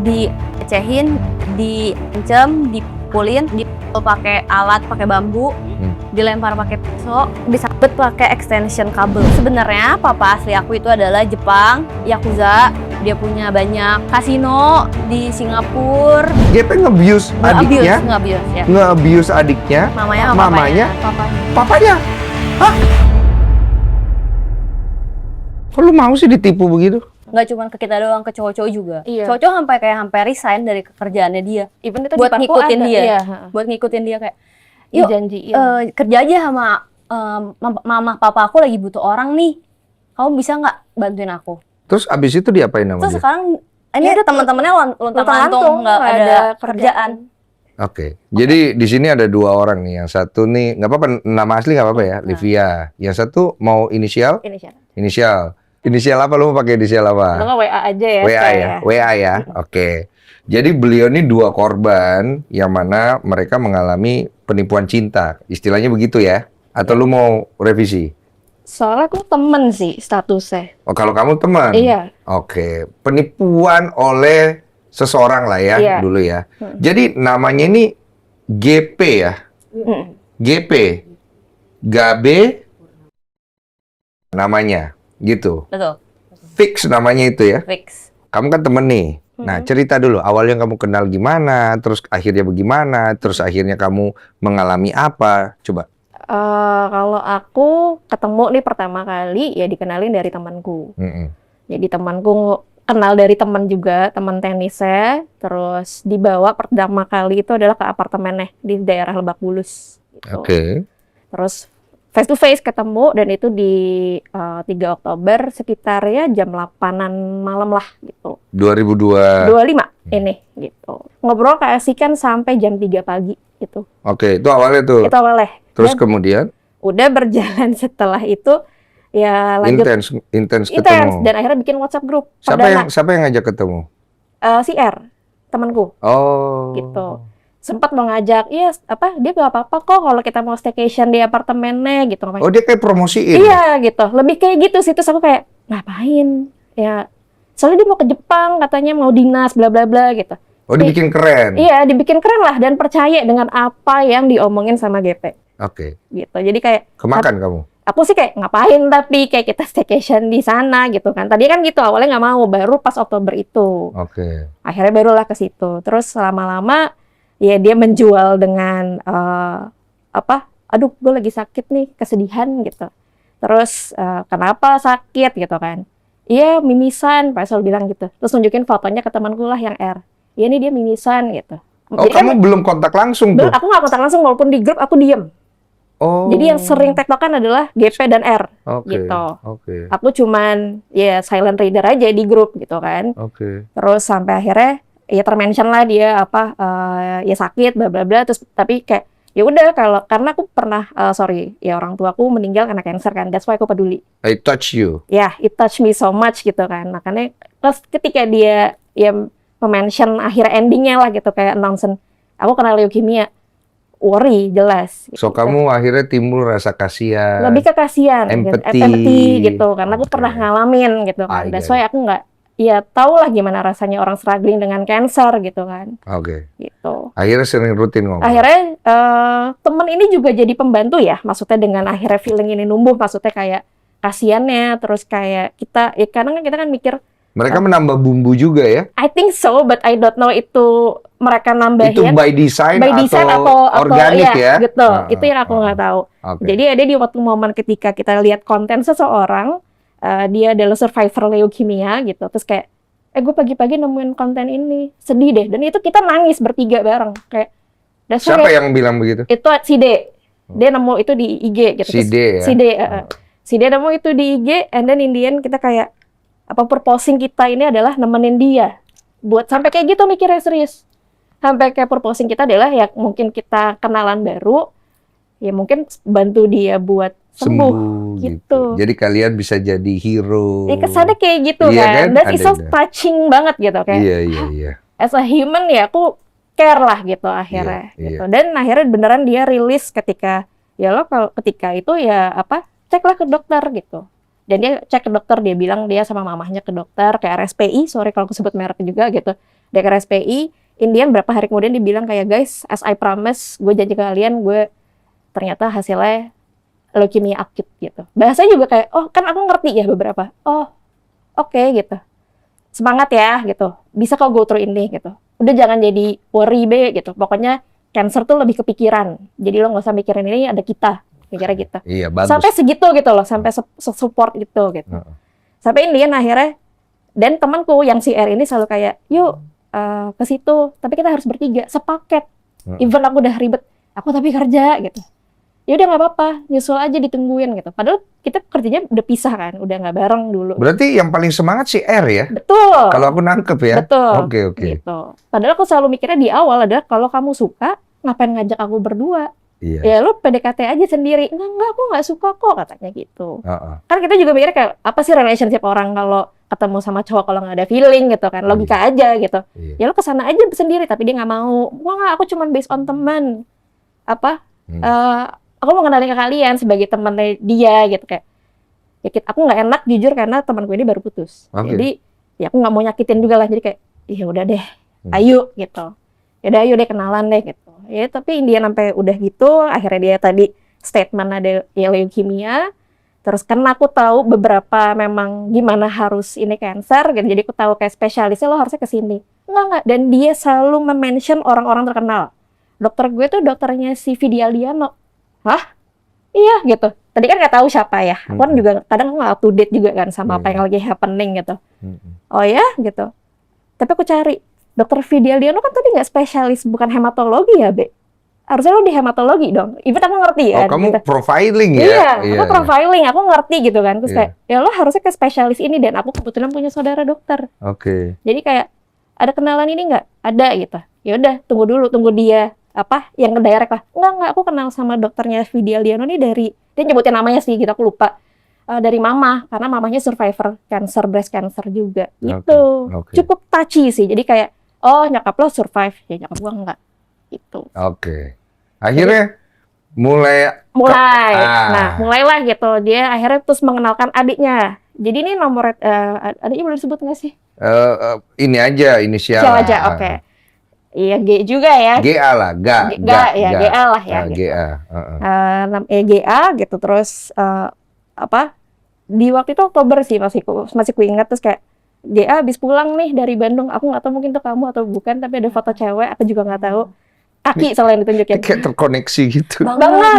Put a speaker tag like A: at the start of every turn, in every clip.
A: diecehin, diancam, dipukulin, pakai alat, pakai bambu, dilempar pakai pisau, disabet pakai extension kabel. Sebenarnya papa asli aku itu adalah Jepang, Yakuza. Dia punya banyak kasino di Singapura.
B: GP nge-abuse adiknya?
A: Nge-abuse, ya.
B: Nge-abuse adiknya?
A: Mamanya?
B: Papanya? Hah? Kok lu mau sih ditipu begitu?
A: Nggak cuma ke kita doang, ke cowok-cowok juga.
C: Iya.
A: Cowok-cowok sampai resign dari pekerjaannya dia.
C: Even itu
A: buat
C: di
A: ngikutin
C: ada,
A: dia.
C: iya.
A: Buat ngikutin dia kayak, yuk
C: Dijanjiin.
A: kerja aja sama mama papa aku lagi butuh orang nih. Kamu bisa nggak bantuin aku?
B: Terus abis itu diapain sama
A: Terus
B: dia?
A: sekarang ini
C: Ya,
A: ada teman-temannya lontang-lantung, nggak ada kerjaan.
B: Oke, jadi di sini ada dua orang nih. Yang satu nih, nggak apa-apa, nama asli nggak apa-apa ya, Livia. Yang satu mau inisial?
C: Inisial.
B: Inisial apa? Lu mau pakai inisial apa?
C: Atau nggak WA aja ya?
B: WA ya? WA ya? Oke. Jadi beliau ini dua korban yang mana mereka mengalami penipuan cinta. Istilahnya begitu ya? Atau lu mau revisi?
C: Soalnya aku temen sih statusnya.
B: Oh, kalau kamu teman?
C: Iya.
B: Oke. Penipuan oleh seseorang lah ya,
C: Iya.
B: dulu ya. Jadi namanya ini GP ya? GP? Gabe namanya, gitu.
A: Betul,
B: Fix namanya itu ya?
A: fix.
B: Kamu kan temen nih. Nah, cerita dulu. Awalnya kamu kenal gimana, terus akhirnya bagaimana, terus akhirnya kamu mengalami apa? Coba.
C: Kalau aku ketemu nih pertama kali ya dikenalin dari temanku. Jadi temanku kenal dari teman juga, teman tenisnya. Terus dibawa pertama kali itu adalah ke apartemennya di daerah Lebak Bulus. Gitu.
B: Oke.
C: Terus face to face ketemu dan itu di 3 Oktober sekitar ya jam 8-an malam lah gitu.
B: 2002.
C: 25 ini gitu. Ngobrol keasikan sampai jam 3 pagi gitu.
B: Oke, itu awalnya tuh.
C: Itu awalnya.
B: Terus
C: Dan
B: kemudian?
C: udah berjalan setelah itu ya lanjut
B: Intens ketemu.
C: dan akhirnya bikin WhatsApp grup.
B: Siapa yang ngajak ketemu?
C: Si R, temanku
B: Oh.
C: gitu. Sempat mau ngajak, iya dia gak apa-apa kok kalau kita mau staycation di apartemennya gitu.
B: Oh, dia kayak promosiin.
C: Iya gitu, lebih kayak gitu sih. Terus aku kayak ngapain? Ya soalnya dia mau ke Jepang katanya mau dinas bla bla bla gitu.
B: Oh, dibikin keren.
C: Iya, dibikin keren lah dan percaya dengan apa yang diomongin sama GP.
B: Oke.
C: Gitu. Jadi kayak
B: Kemakan kamu?
C: aku sih kayak ngapain tapi kayak kita staycation di sana gitu kan. Tadi kan gitu awalnya nggak mau, baru pas Oktober itu.
B: Oke.
C: Akhirnya barulah ke situ. Terus lama-lama ya dia menjual dengan aduh gue lagi sakit nih, kesedihan gitu. Terus kenapa sakit gitu kan. Iya mimisan, Pak Sol bilang gitu. Terus nunjukin fotonya ke temanku lah yang R. Iya nih dia mimisan gitu.
B: Oh,
C: Jadi
B: kamu belum kontak langsung tuh?
C: Aku nggak kontak langsung walaupun di grup aku diem.
B: Oh.
C: Jadi yang sering tektokan adalah GP dan R
B: Oke.
C: gitu.
B: Oke.
C: Aku cuman ya silent reader aja di grup gitu kan.
B: Oke.
C: Terus sampai akhirnya ya termention lah dia ya sakit bla bla bla terus tapi kayak ya udah karena aku pernah ya orang tuaku meninggal karena cancer kan. That's why aku peduli.
B: I touch you.
C: Ya, it touch me so much gitu kan. Makanya terus ketika dia ya mention akhir endingnya lah gitu kayak announcement aku kena leukemia. Worry jelas.
B: So
C: gitu.
B: kamu akhirnya timbul rasa kasihan.
C: Lebih ke kasihan,
B: empathy
C: gitu, karena aku pernah ngalamin gitu kan. That's why aku nggak, ya tau lah gimana rasanya orang struggling dengan cancer gitu kan.
B: Oke.
C: Gitu.
B: Akhirnya sering rutin ngomong.
C: Akhirnya temen ini juga jadi pembantu ya, maksudnya dengan akhirnya feeling ini numbuh, maksudnya kayak kasihannya, terus kayak kita, ya kadang kan kita kan mikir.
B: Mereka menambah bumbu juga ya?
C: I think so, but I don't know itu mereka nambahin.
B: Itu by design atau organik ya?
C: Gitu. Itu yang aku nggak tahu.
B: Okay.
C: Jadi ada di waktu momen ketika kita lihat konten seseorang, dia adalah survivor leukemia gitu. Terus kayak, gue pagi-pagi nemuin konten ini, sedih deh. Dan itu kita nangis bertiga bareng. Kayak,
B: siapa yang bilang begitu?
C: Itu si D. Dia nemu itu di IG gitu.
B: Si D ya?
C: Si D nemu itu di IG, and then in the end kita kayak, purposing kita ini adalah nemenin dia. Buat sampai kayak gitu mikirnya serius. Sampai kayak purposing kita adalah ya mungkin kita kenalan baru, ya mungkin bantu dia buat sembuh gitu.
B: Jadi kalian bisa jadi hero.
C: Ya kesannya kayak gitu
B: iya,
C: kan. Dan it's so touching banget gitu kayak.
B: Iya.
C: As a human ya aku care lah gitu akhirnya. Gitu. Dan akhirnya beneran dia rilis ketika ya lo kalau ketika itu ya ceklah ke dokter gitu. Dan dia cek ke dokter, dia bilang dia sama mamahnya ke dokter, ke RSPI, sorry kalau aku sebut merek juga gitu. Dekar SPI. Indian berapa hari kemudian dibilang kayak, guys, as I promise, gue janji ke kalian, gue ternyata hasilnya leukemia akut gitu. Bahasanya juga kayak, oh kan aku ngerti ya beberapa. Oh, oke gitu. Semangat ya gitu. Bisa kok go through ini gitu. Udah jangan jadi worry be gitu. Pokoknya cancer tuh lebih kepikiran. Jadi lo nggak usah mikirin ini ada kita. Kira-kira gitu.
B: Iya, bagus.
C: Sampai segitu gitu loh. Sampai support gitu. Sampai Indian akhirnya, dan temanku yang si R ini selalu kayak, yuk ke situ. Tapi kita harus bertiga. Sepaket. Even aku udah ribet. Aku tapi kerja gitu. Ya udah nggak apa-apa, nyusul aja ditungguin gitu. Padahal kita kerjanya udah pisah kan, udah nggak bareng dulu.
B: Berarti yang paling semangat si R ya?
C: Betul.
B: Kalau aku nangkep ya.
C: Betul.
B: Oke.
C: Gitu. Padahal aku selalu mikirnya di awal adalah kalau kamu suka, ngapain ngajak aku berdua?
B: Iya.
C: Ya lu PDKT aja sendiri. Enggak, aku nggak suka kok katanya gitu. Kan kita juga mikirnya kayak apa sih relationship orang kalau ketemu sama cowok kalau nggak ada feeling gitu kan, logika aja gitu.
B: Iya.
C: Ya lu kesana aja sendiri, tapi dia nggak mau. Wah nggak, aku cuma based on teman. Aku mau kenalin ke kalian sebagai temannya dia gitu kayak. Ya aku nggak enak jujur karena temanku ini baru putus. Jadi ya aku nggak mau nyakitin juga lah. Jadi kayak, ya udah deh, ayo gitu. Ya udah ayo deh kenalan deh gitu. Ya tapi dia sampai udah gitu, akhirnya dia tadi statement ada ya leukemia. Terus karena aku tahu beberapa memang gimana harus ini cancer gitu. Jadi aku tahu kayak spesialisnya lo harusnya ke sini. Enggak. Dan dia selalu mention orang-orang terkenal. Dokter gue tuh dokternya si Vidi Aldiano. Hah? Iya gitu. Tadi kan nggak tahu siapa ya. Aku kan juga kadang nggak up to date juga kan sama apa yang lagi happening gitu. Oh ya gitu. Tapi aku cari dokter Vidi Aldiano kan tadi nggak spesialis, bukan hematologi ya, Be? Harusnya lo di hematologi dong. Even aku ngerti ya.
B: Oh, kamu
C: gitu.
B: profiling ya?
C: Iya, aku profiling, aku ngerti gitu kan. Terus kayak, ya lo harusnya ke spesialis ini, dan aku kebetulan punya saudara dokter.
B: Oke.
C: Jadi kayak ada kenalan ini nggak? Ada gitu. Ya udah, tunggu dia yang ke direct lah. Enggak, aku kenal sama dokternya Vidi Aldiano nih dari, dia nyebutin namanya sih gitu, aku lupa. Dari mama, karena mamanya survivor cancer, breast cancer juga gitu. Cukup touchy sih. Jadi kayak, oh nyokap lo survive, ya nyokap gua enggak gitu.
B: Akhirnya mulai.
C: Nah, mulailah gitu. Dia akhirnya terus mengenalkan adiknya. Jadi ini nomor adiknya boleh disebut nggak sih?
B: Ini aja inisial
C: aja, oke. Iya, G juga ya.
B: GA lah, GA lah ya.
C: Gitu. GA gitu. Terus di waktu itu Oktober sih masih ku ingat. Terus kayak GA habis pulang nih dari Bandung. Aku nggak tahu mungkin itu kamu atau bukan, tapi ada foto cewek. Aku juga nggak tahu. Kaki selain ditunjukin.
B: Kayak terkoneksi gitu.
C: Banget.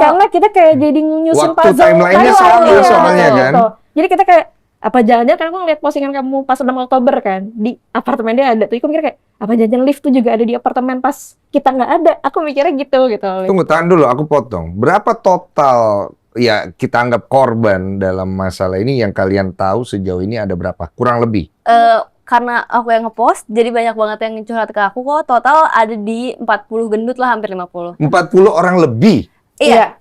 C: Karena kita kayak jadi nyusun puzzle.
B: Waktu timeline-nya sama soalnya kan.
C: Gitu. Jadi kita kayak, apa jangan-jangan kan aku ngeliat postingan kamu pas 6 Oktober kan, di apartemen dia ada tuh. Aku mikir kayak, apa jangan lift tuh juga ada di apartemen pas kita nggak ada. Aku mikirnya gitu.
B: Tunggu, tahan dulu, aku potong. Berapa total ya kita anggap korban dalam masalah ini yang kalian tahu sejauh ini ada berapa? Kurang lebih?
A: Karena aku yang ngepost, jadi banyak banget yang curhat ke aku kok. Total ada di 40 gendut lah, hampir 50.
B: 40 orang lebih?
A: Iya.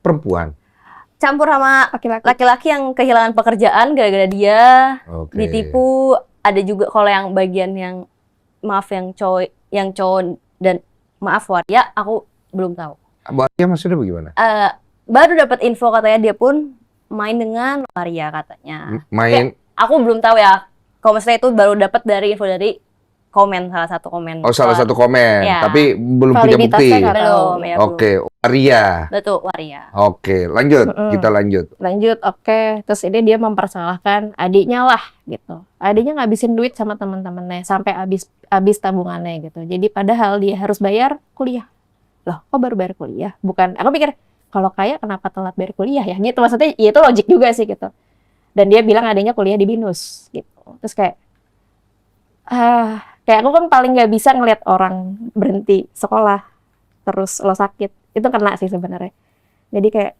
B: Perempuan?
A: Campur sama laki-laki yang kehilangan pekerjaan gara-gara dia ditipu. Ada juga kalau yang bagian yang yang cowok dan maaf Waria, aku belum tahu.
B: Waria maksudnya bagaimana?
A: Baru dapat info katanya dia pun main dengan Waria katanya.
B: Main?
A: Aku belum tahu ya. Kalau misalnya itu baru dapat dari info dari salah satu komen.
B: Oh, salah satu komen.
A: Ya.
B: Tapi belum punya bukti.
A: Belum, ya,
B: Oke, Waria.
A: Betul, Waria.
B: Oke, lanjut. Kita lanjut.
C: Oke. Terus ini dia mempersalahkan adiknya lah gitu. Adiknya ngabisin duit sama teman-temannya sampai habis tabungannya gitu. Jadi padahal dia harus bayar kuliah. Loh, kok baru bayar kuliah? Bukan, aku pikir kalau kaya kenapa telat bayar kuliah ya? Gitu maksudnya, ya itu logik juga sih gitu. Dan dia bilang adiknya kuliah di BINUS gitu. Terus kayak aku kan paling nggak bisa ngelihat orang berhenti sekolah terus lo sakit, itu kena sih sebenarnya. Jadi kayak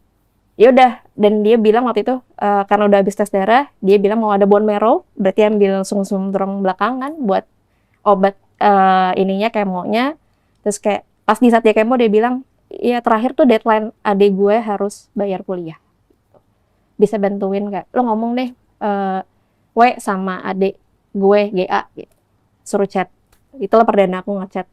C: ya udah, dan dia bilang waktu itu karena udah habis tes darah, dia bilang mau ada bone marrow, berarti ambil sum-sum tulang belakangan buat obat kemonya. Terus kayak pas di saat dia kemo dia bilang, ya terakhir tuh deadline adik gue harus bayar kuliah. Bisa bantuin nggak? Lo ngomong deh, sama adik gue GA gitu. Suruh chat. Itulah perdana aku ngechat.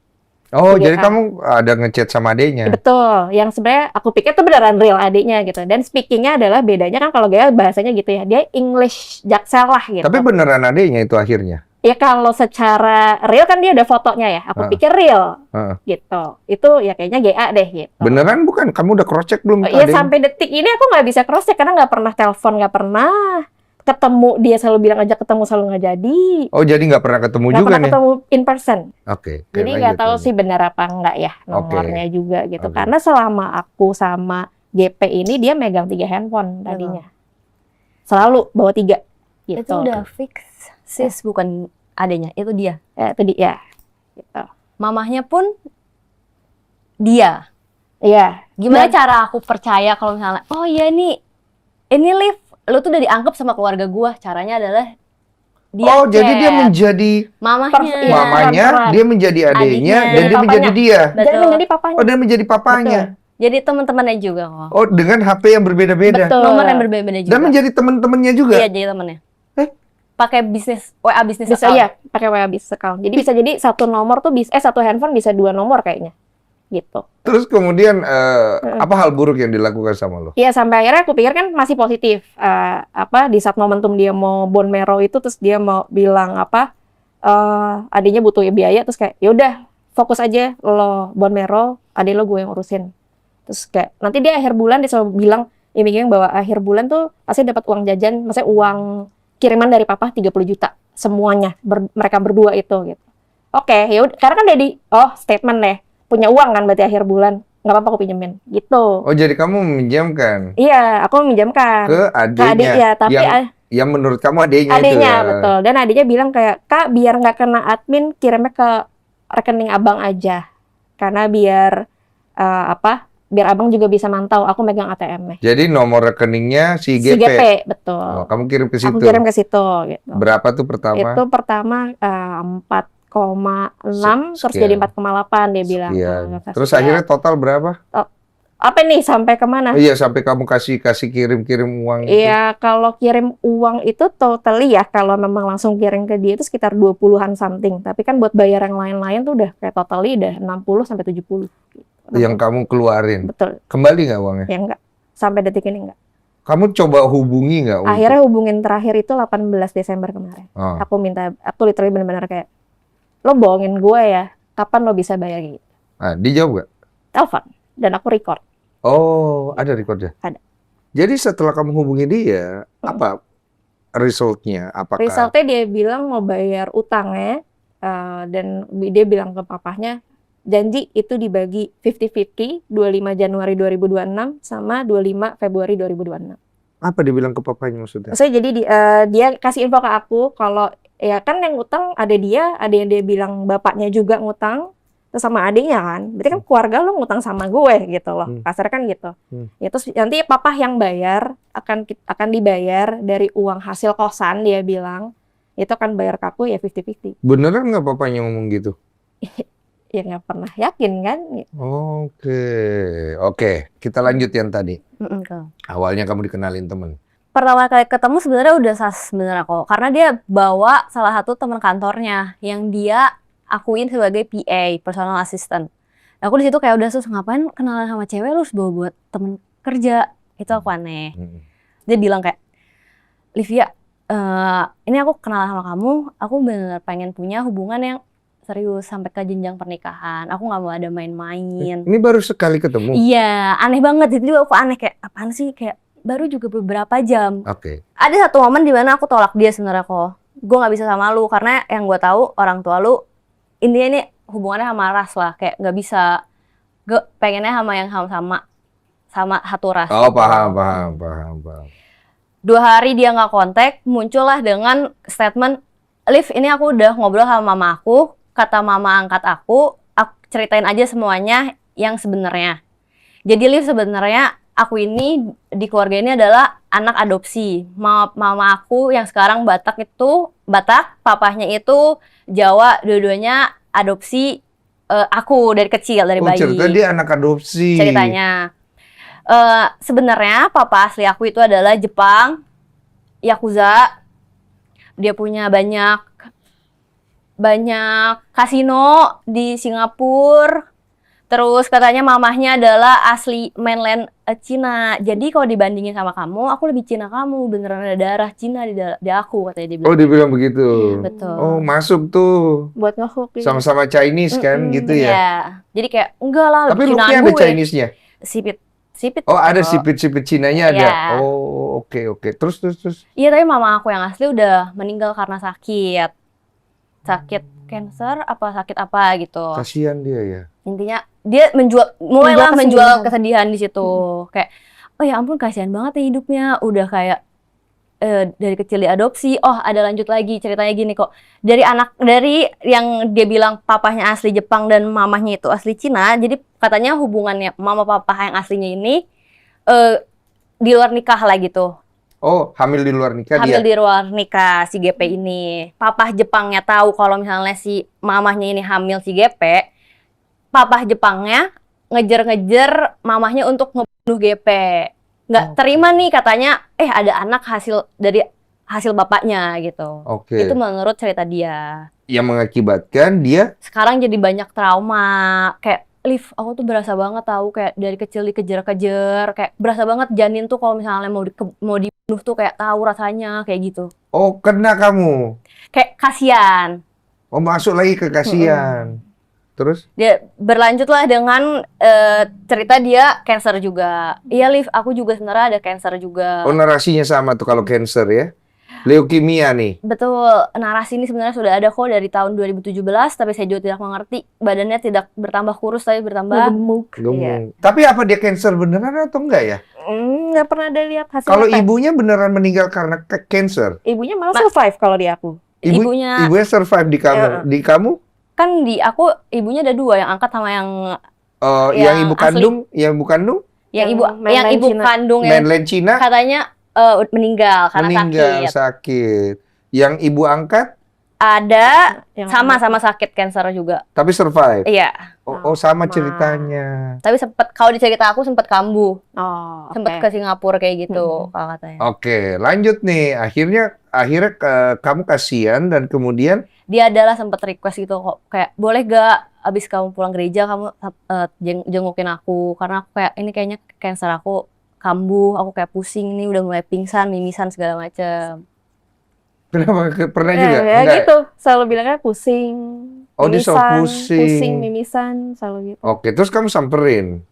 B: Oh, jadi kamu ada ngechat sama adiknya?
C: Betul. Yang sebenarnya aku pikir itu beneran real adiknya gitu. Dan speakingnya adalah bedanya kan kalau GA bahasanya gitu ya. Dia English Jaksel lah gitu.
B: Tapi beneran adiknya itu akhirnya?
C: Ya kalau secara real kan dia ada fotonya ya. Aku pikir real gitu. Itu ya kayaknya GA deh gitu.
B: Beneran bukan? Kamu udah cross check belum?
C: Iya sampai detik ini aku nggak bisa cross check karena nggak pernah telepon, nggak pernah ketemu. Dia selalu bilang ajak ketemu, selalu nggak jadi.
B: Oh jadi nggak pernah ketemu
C: Nggak
B: juga
C: pernah
B: nih?
C: ketemu in person.
B: Oke.
C: Jadi nggak tahu sih benar apa enggak ya nomornya juga gitu.
B: Oke.
C: Karena selama aku sama GP ini dia megang 3 handphone tadinya. Selalu bawa 3 gitu.
A: Itu udah fix. Sis bukan adanya, itu dia.
C: Ya, itu dia. Gitu.
A: Mamahnya pun dia.
C: Iya.
A: Gimana cara aku percaya kalau misalnya, oh iya nih, ini Liv, lu tuh udah dianggap sama keluarga gua. Caranya adalah dia
B: Oh jadi dia
A: chat.
B: menjadi
A: mamahnya.
C: Iya,
B: mamanya,
C: peran.
B: dia menjadi adiknya,
A: Adiknya.
B: dan dia
C: Jadi
B: menjadi dia.
C: Jadi
A: Betul.
C: menjadi papanya.
B: Oh, dia menjadi papanya.
A: Jadi teman-temannya juga kok.
B: Oh, dengan HP yang berbeda-beda.
C: Betul.
A: Nomor yang berbeda-beda juga.
B: Dan menjadi teman-temannya juga.
A: Iya, jadi temennya.
B: Eh?
A: Pakai bisnis WA bisnis
C: Bisa
A: account.
C: ya, pakai WA business account. Jadi bisa jadi satu nomor tuh satu handphone bisa 2 nomor kayaknya. Gitu.
B: Terus kemudian apa hal buruk yang dilakukan sama lo?
C: Iya, sampai akhirnya aku pikir kan masih positif. Di saat momentum dia mau bone marrow itu terus dia mau bilang adiknya butuh biaya terus kayak ya udah fokus aja lo bone marrow, adik lo gue yang urusin. Terus kayak nanti dia akhir bulan dia selalu bilang iming-iming bahwa akhir bulan tuh pasti dapat uang jajan, maksudnya uang kiriman dari papa 30 juta semuanya mereka berdua itu gitu. Oke, ya udah karena kan Dedi statement deh. Punya uang kan berarti akhir bulan. Nggak apa-apa aku pinjemin gitu.
B: Oh, jadi kamu meminjamkan
C: Iya, aku meminjamkan
B: ke adiknya.
C: adik ya, tapi
B: yang menurut kamu adiknya itu
C: adiknya
B: ya.
C: betul. Dan adiknya bilang kayak, "Kak, biar nggak kena admin, kirimnya ke rekening abang aja." Karena biar biar abang juga bisa mantau aku megang ATM-nya.
B: Jadi nomor rekeningnya si GP.
C: Si GP, betul.
B: Oh, kamu kirim ke situ.
C: Aku kirim ke situ gitu.
B: Berapa tuh pertama?
C: Itu pertama 4,6 terus
B: Sekian.
C: jadi 4,8 dia bilang.
B: Sekian.
C: Nah,
B: Terus
C: sekian.
B: akhirnya total berapa?
C: Apa nih sampai kemana?
B: Iya, sampai kamu kasih kirim uang itu.
C: Iya, kalau kirim uang itu totally ya, kalau memang langsung kirim ke dia itu sekitar 20-an something. Tapi kan buat bayar yang lain-lain tuh udah kayak totally udah 60 sampai 70. Gitu.
B: Yang kamu keluarin.
C: Betul.
B: Kembali nggak uangnya?
C: Ya enggak. Sampai detik ini enggak.
B: Kamu coba hubungi nggak?
C: Akhirnya hubungin terakhir itu 18 Desember kemarin.
B: Oh.
C: Aku literally benar-benar kayak, lo bohongin gue ya, kapan lo bisa bayar gitu?
B: Nah, dijawab nggak?
C: Telepon. Dan aku record.
B: Oh, ada recordnya?
C: Ada.
B: Jadi setelah kamu hubungi dia, apa resultnya? Apakah?
C: Resultnya dia bilang mau bayar utangnya, dan dia bilang ke papahnya, janji itu dibagi 50-50, 25 Januari 2026 sama 25 Februari 2026.
B: Apa dibilang ke papanya maksudnya?
C: Maksudnya jadi dia kasih info ke aku kalau ya kan yang ngutang ada yang dia bilang bapaknya juga ngutang, terus sama adiknya kan. Berarti kan keluarga lo ngutang sama gue gitu loh. Kasar kan gitu. Ya terus nanti papa yang bayar akan dibayar dari uang hasil kosan dia bilang. Itu akan bayar ke aku ya 50-50.
B: Beneran nggak papanya ngomong gitu?
C: Ya nggak pernah yakin kan.
B: Oke. Kita lanjut yang tadi.
A: Kak.
B: Awalnya kamu dikenalin temen.
A: Pertama kali ketemu sebenarnya udah sas sebenarnya kok. Karena dia bawa salah satu teman kantornya yang dia akuin sebagai PA, personal assistant. Aku di situ kayak udah ngapain kenalan sama cewek lu harus bawa buat temen kerja. Itu aku aneh. Dia bilang kayak, Livia, ini aku kenalan sama kamu, aku benar pengen punya hubungan yang serius sampai ke jenjang pernikahan. Aku nggak mau ada main-main.
B: Ini baru sekali ketemu?
A: Iya, aneh banget. Jadi aku aneh kayak, apaan sih? Kayak baru juga beberapa jam.
B: Oke.
A: Ada satu momen di mana aku tolak dia sebenarnya kok. Gue nggak bisa sama lu karena yang gue tahu orang tua lu intinya ini hubungannya sama ras lah, kayak nggak bisa. Gue pengennya sama yang sama satu ras.
B: Oh, paham.
A: 2 hari dia nggak kontak, muncullah dengan statement, Liv, ini aku udah ngobrol sama mama aku, kata mama angkat aku ceritain aja semuanya yang sebenarnya. Jadi Liv, sebenarnya aku ini di keluarga ini adalah anak adopsi. Mama aku yang sekarang Batak, papahnya itu Jawa, dua-duanya adopsi aku dari kecil, dari bayi.
B: Cerita dia anak adopsi.
A: Ceritanya. Sebenarnya papa asli aku itu adalah Jepang, Yakuza. Dia punya banyak kasino di Singapura, Terus katanya mamahnya adalah asli mainland Cina. Jadi kalau dibandingin sama kamu, aku lebih Cina kamu. Beneran ada darah Cina di aku, katanya dia bilang.
B: Oh, dibilang begitu.
A: Betul.
B: Oh, masuk tuh.
C: Buat ngehook gitu.
B: Sama-sama Chinese kan, gitu ya.
A: Iya. Jadi kayak enggak lah,
B: Tapi
A: lebih Cinaan
B: looknya ada
A: gue.
B: Chinese-nya?
A: Sipit.
B: Oh, ada
A: kok.
B: sipit-sipit Cinanya ada?
A: Iya.
B: Oh, oke. Terus.
A: Iya, tapi mama aku yang asli udah meninggal karena sakit. Sakit cancer apa sakit apa gitu.
B: Kasihan dia ya.
A: Intinya dia mulailah
C: Menjual
A: menjual
C: kesedihan.
A: kesedihan di situ. Kayak, oh ya ampun kasihan banget ya hidupnya. Udah kayak dari kecil diadopsi. Oh, ada lanjut lagi ceritanya gini kok. Dari yang dia bilang papahnya asli Jepang dan mamahnya itu asli Cina. Jadi katanya hubungannya mama papa yang aslinya ini di luar nikah lah gitu.
B: Oh, hamil di luar nikah
A: Hamil
B: dia?
A: di luar nikah si GP ini. Papah Jepangnya tahu kalau misalnya si mamahnya ini hamil si GP. Papah Jepangnya ngejer-ngejer mamahnya untuk ngebunuh GP. Nggak terima nih katanya, ada anak dari hasil bapaknya gitu.
B: Oke.
A: Itu menurut cerita dia.
B: Yang mengakibatkan dia
A: Sekarang jadi banyak trauma. Kayak, Liv, aku tuh berasa banget tahu kayak dari kecil dikejar-kejar. Kayak berasa banget janin tuh kalau misalnya mau dibunuh tuh kayak tahu rasanya kayak gitu.
B: oh, kena kamu.
A: Kayak kasihan.
B: Oh, masuk lagi ke kasihan. Terus?
A: Dia berlanjutlah dengan cerita dia cancer juga. Iya, Liv, aku juga sebenarnya ada cancer juga.
B: Oh, narasinya sama tuh kalau cancer ya. Leukemia nih.
A: Betul, narasi ini sebenarnya sudah ada kok dari tahun 2017, tapi saya juga tidak mengerti. Badannya tidak bertambah kurus, tapi bertambah
C: Gemuk.
B: Gemuk.
C: Iya.
B: Tapi apa dia cancer beneran atau enggak ya?
C: Nggak pernah ada lihat hasil
B: Kalau
C: tes.
B: ibunya beneran meninggal karena cancer.
C: Ibunya malah survive kalau di aku.
A: ibunya.
B: Ibunya survive di kamu.
C: Iya.
B: Di kamu?
A: Kan di aku ibunya ada dua, yang angkat sama yang
B: Yang ibu
A: asli.
B: kandung, yang ibu kandung,
A: yang
C: Mainland
A: ibu
C: Cina.
A: kandung yang
B: mainland Cina
A: katanya meninggal karena
B: meninggal
A: sakit.
B: sakit. Yang ibu angkat
A: Ada
C: Yang
A: sama sakit cancer juga.
B: tapi survive.
A: Iya,
B: Oh, sama ceritanya.
A: tapi kalau di cerita aku sempat kambuh,
C: Oh,
A: sempat ke Singapura kayak gitu kalau katanya.
B: Oke, lanjut nih. Akhirnya kamu kasihan dan kemudian
A: Dia adalah sempat request gitu kok, kayak boleh gak abis kamu pulang gereja kamu jengukin aku, karena aku kayak ini kayaknya cancer aku kambuh, aku kayak pusing nih, udah mulai pingsan, mimisan segala macem.
B: pernah
C: Ya,
B: juga?
C: ya
B: Enggak?
C: gitu. Selalu bilangnya pusing.
B: Oh, dia selalu pusing.
C: mimisan, selalu gitu.
B: Oke, terus kamu samperin.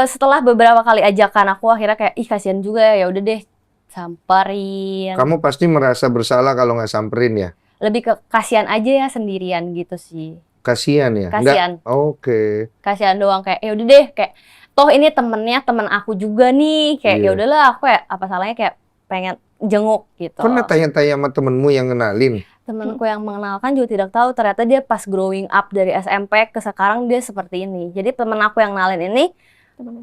A: Setelah beberapa kali ajakan aku akhirnya kayak ih kasihan juga ya udah deh samperin.
B: Kamu pasti merasa bersalah kalau nggak samperin ya?
A: Lebih ke kasihan aja ya sendirian gitu sih.
B: Kasihan ya?
A: Kasihan.
B: Nggak? Oke.
A: Kasihan doang kayak ya udah deh kayak toh ini temen aku juga nih kayak
B: Iya.
A: ya udahlah aku kayak apa salahnya kayak pengen jenguk gitu.
B: Pernah tanya-tanya sama temenmu yang kenalin?
A: Temenku yang mengenalkan juga tidak tahu ternyata dia pas growing up dari SMP ke sekarang dia seperti ini. Jadi temen aku yang kenalin ini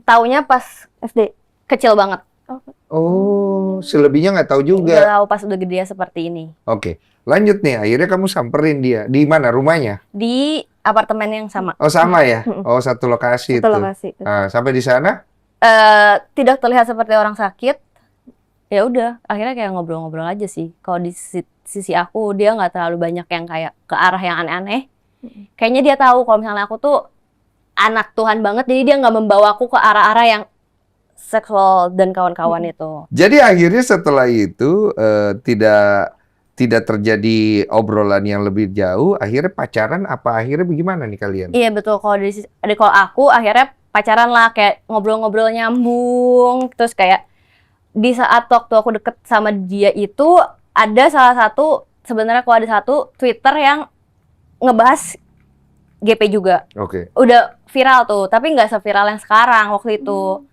A: taunya pas
C: SD.
A: kecil banget.
B: Oh, selebihnya nggak tahu
A: Nggak
B: juga.
A: tahu pas udah gede seperti ini.
B: Oke, lanjut nih. Akhirnya kamu samperin dia. Di mana rumahnya?
A: Di apartemen yang sama.
B: Oh, sama ya? Oh, satu lokasi
C: Satu
B: itu.
C: lokasi.
B: Nah, sampai di sana?
A: Tidak terlihat seperti orang sakit. Ya udah, akhirnya kayak ngobrol-ngobrol aja sih. Kalau di sisi aku dia nggak terlalu banyak yang kayak ke arah yang aneh-aneh. Kayaknya dia tahu kalau misalnya aku tuh anak Tuhan banget, jadi dia nggak membawa aku ke arah-arah yang seksual dan kawan-kawan itu.
B: Jadi akhirnya setelah itu tidak terjadi obrolan yang lebih jauh. Akhirnya pacaran apa akhirnya bagaimana nih kalian?
A: Iya betul, kalau aku akhirnya pacaran lah, kayak ngobrol-ngobrol nyambung, terus kayak di saat waktu aku deket sama dia itu ada salah satu, sebenarnya kalau ada satu Twitter yang ngebahas GP juga.
B: Oke.
A: Udah viral tuh, tapi nggak seviral yang sekarang waktu itu.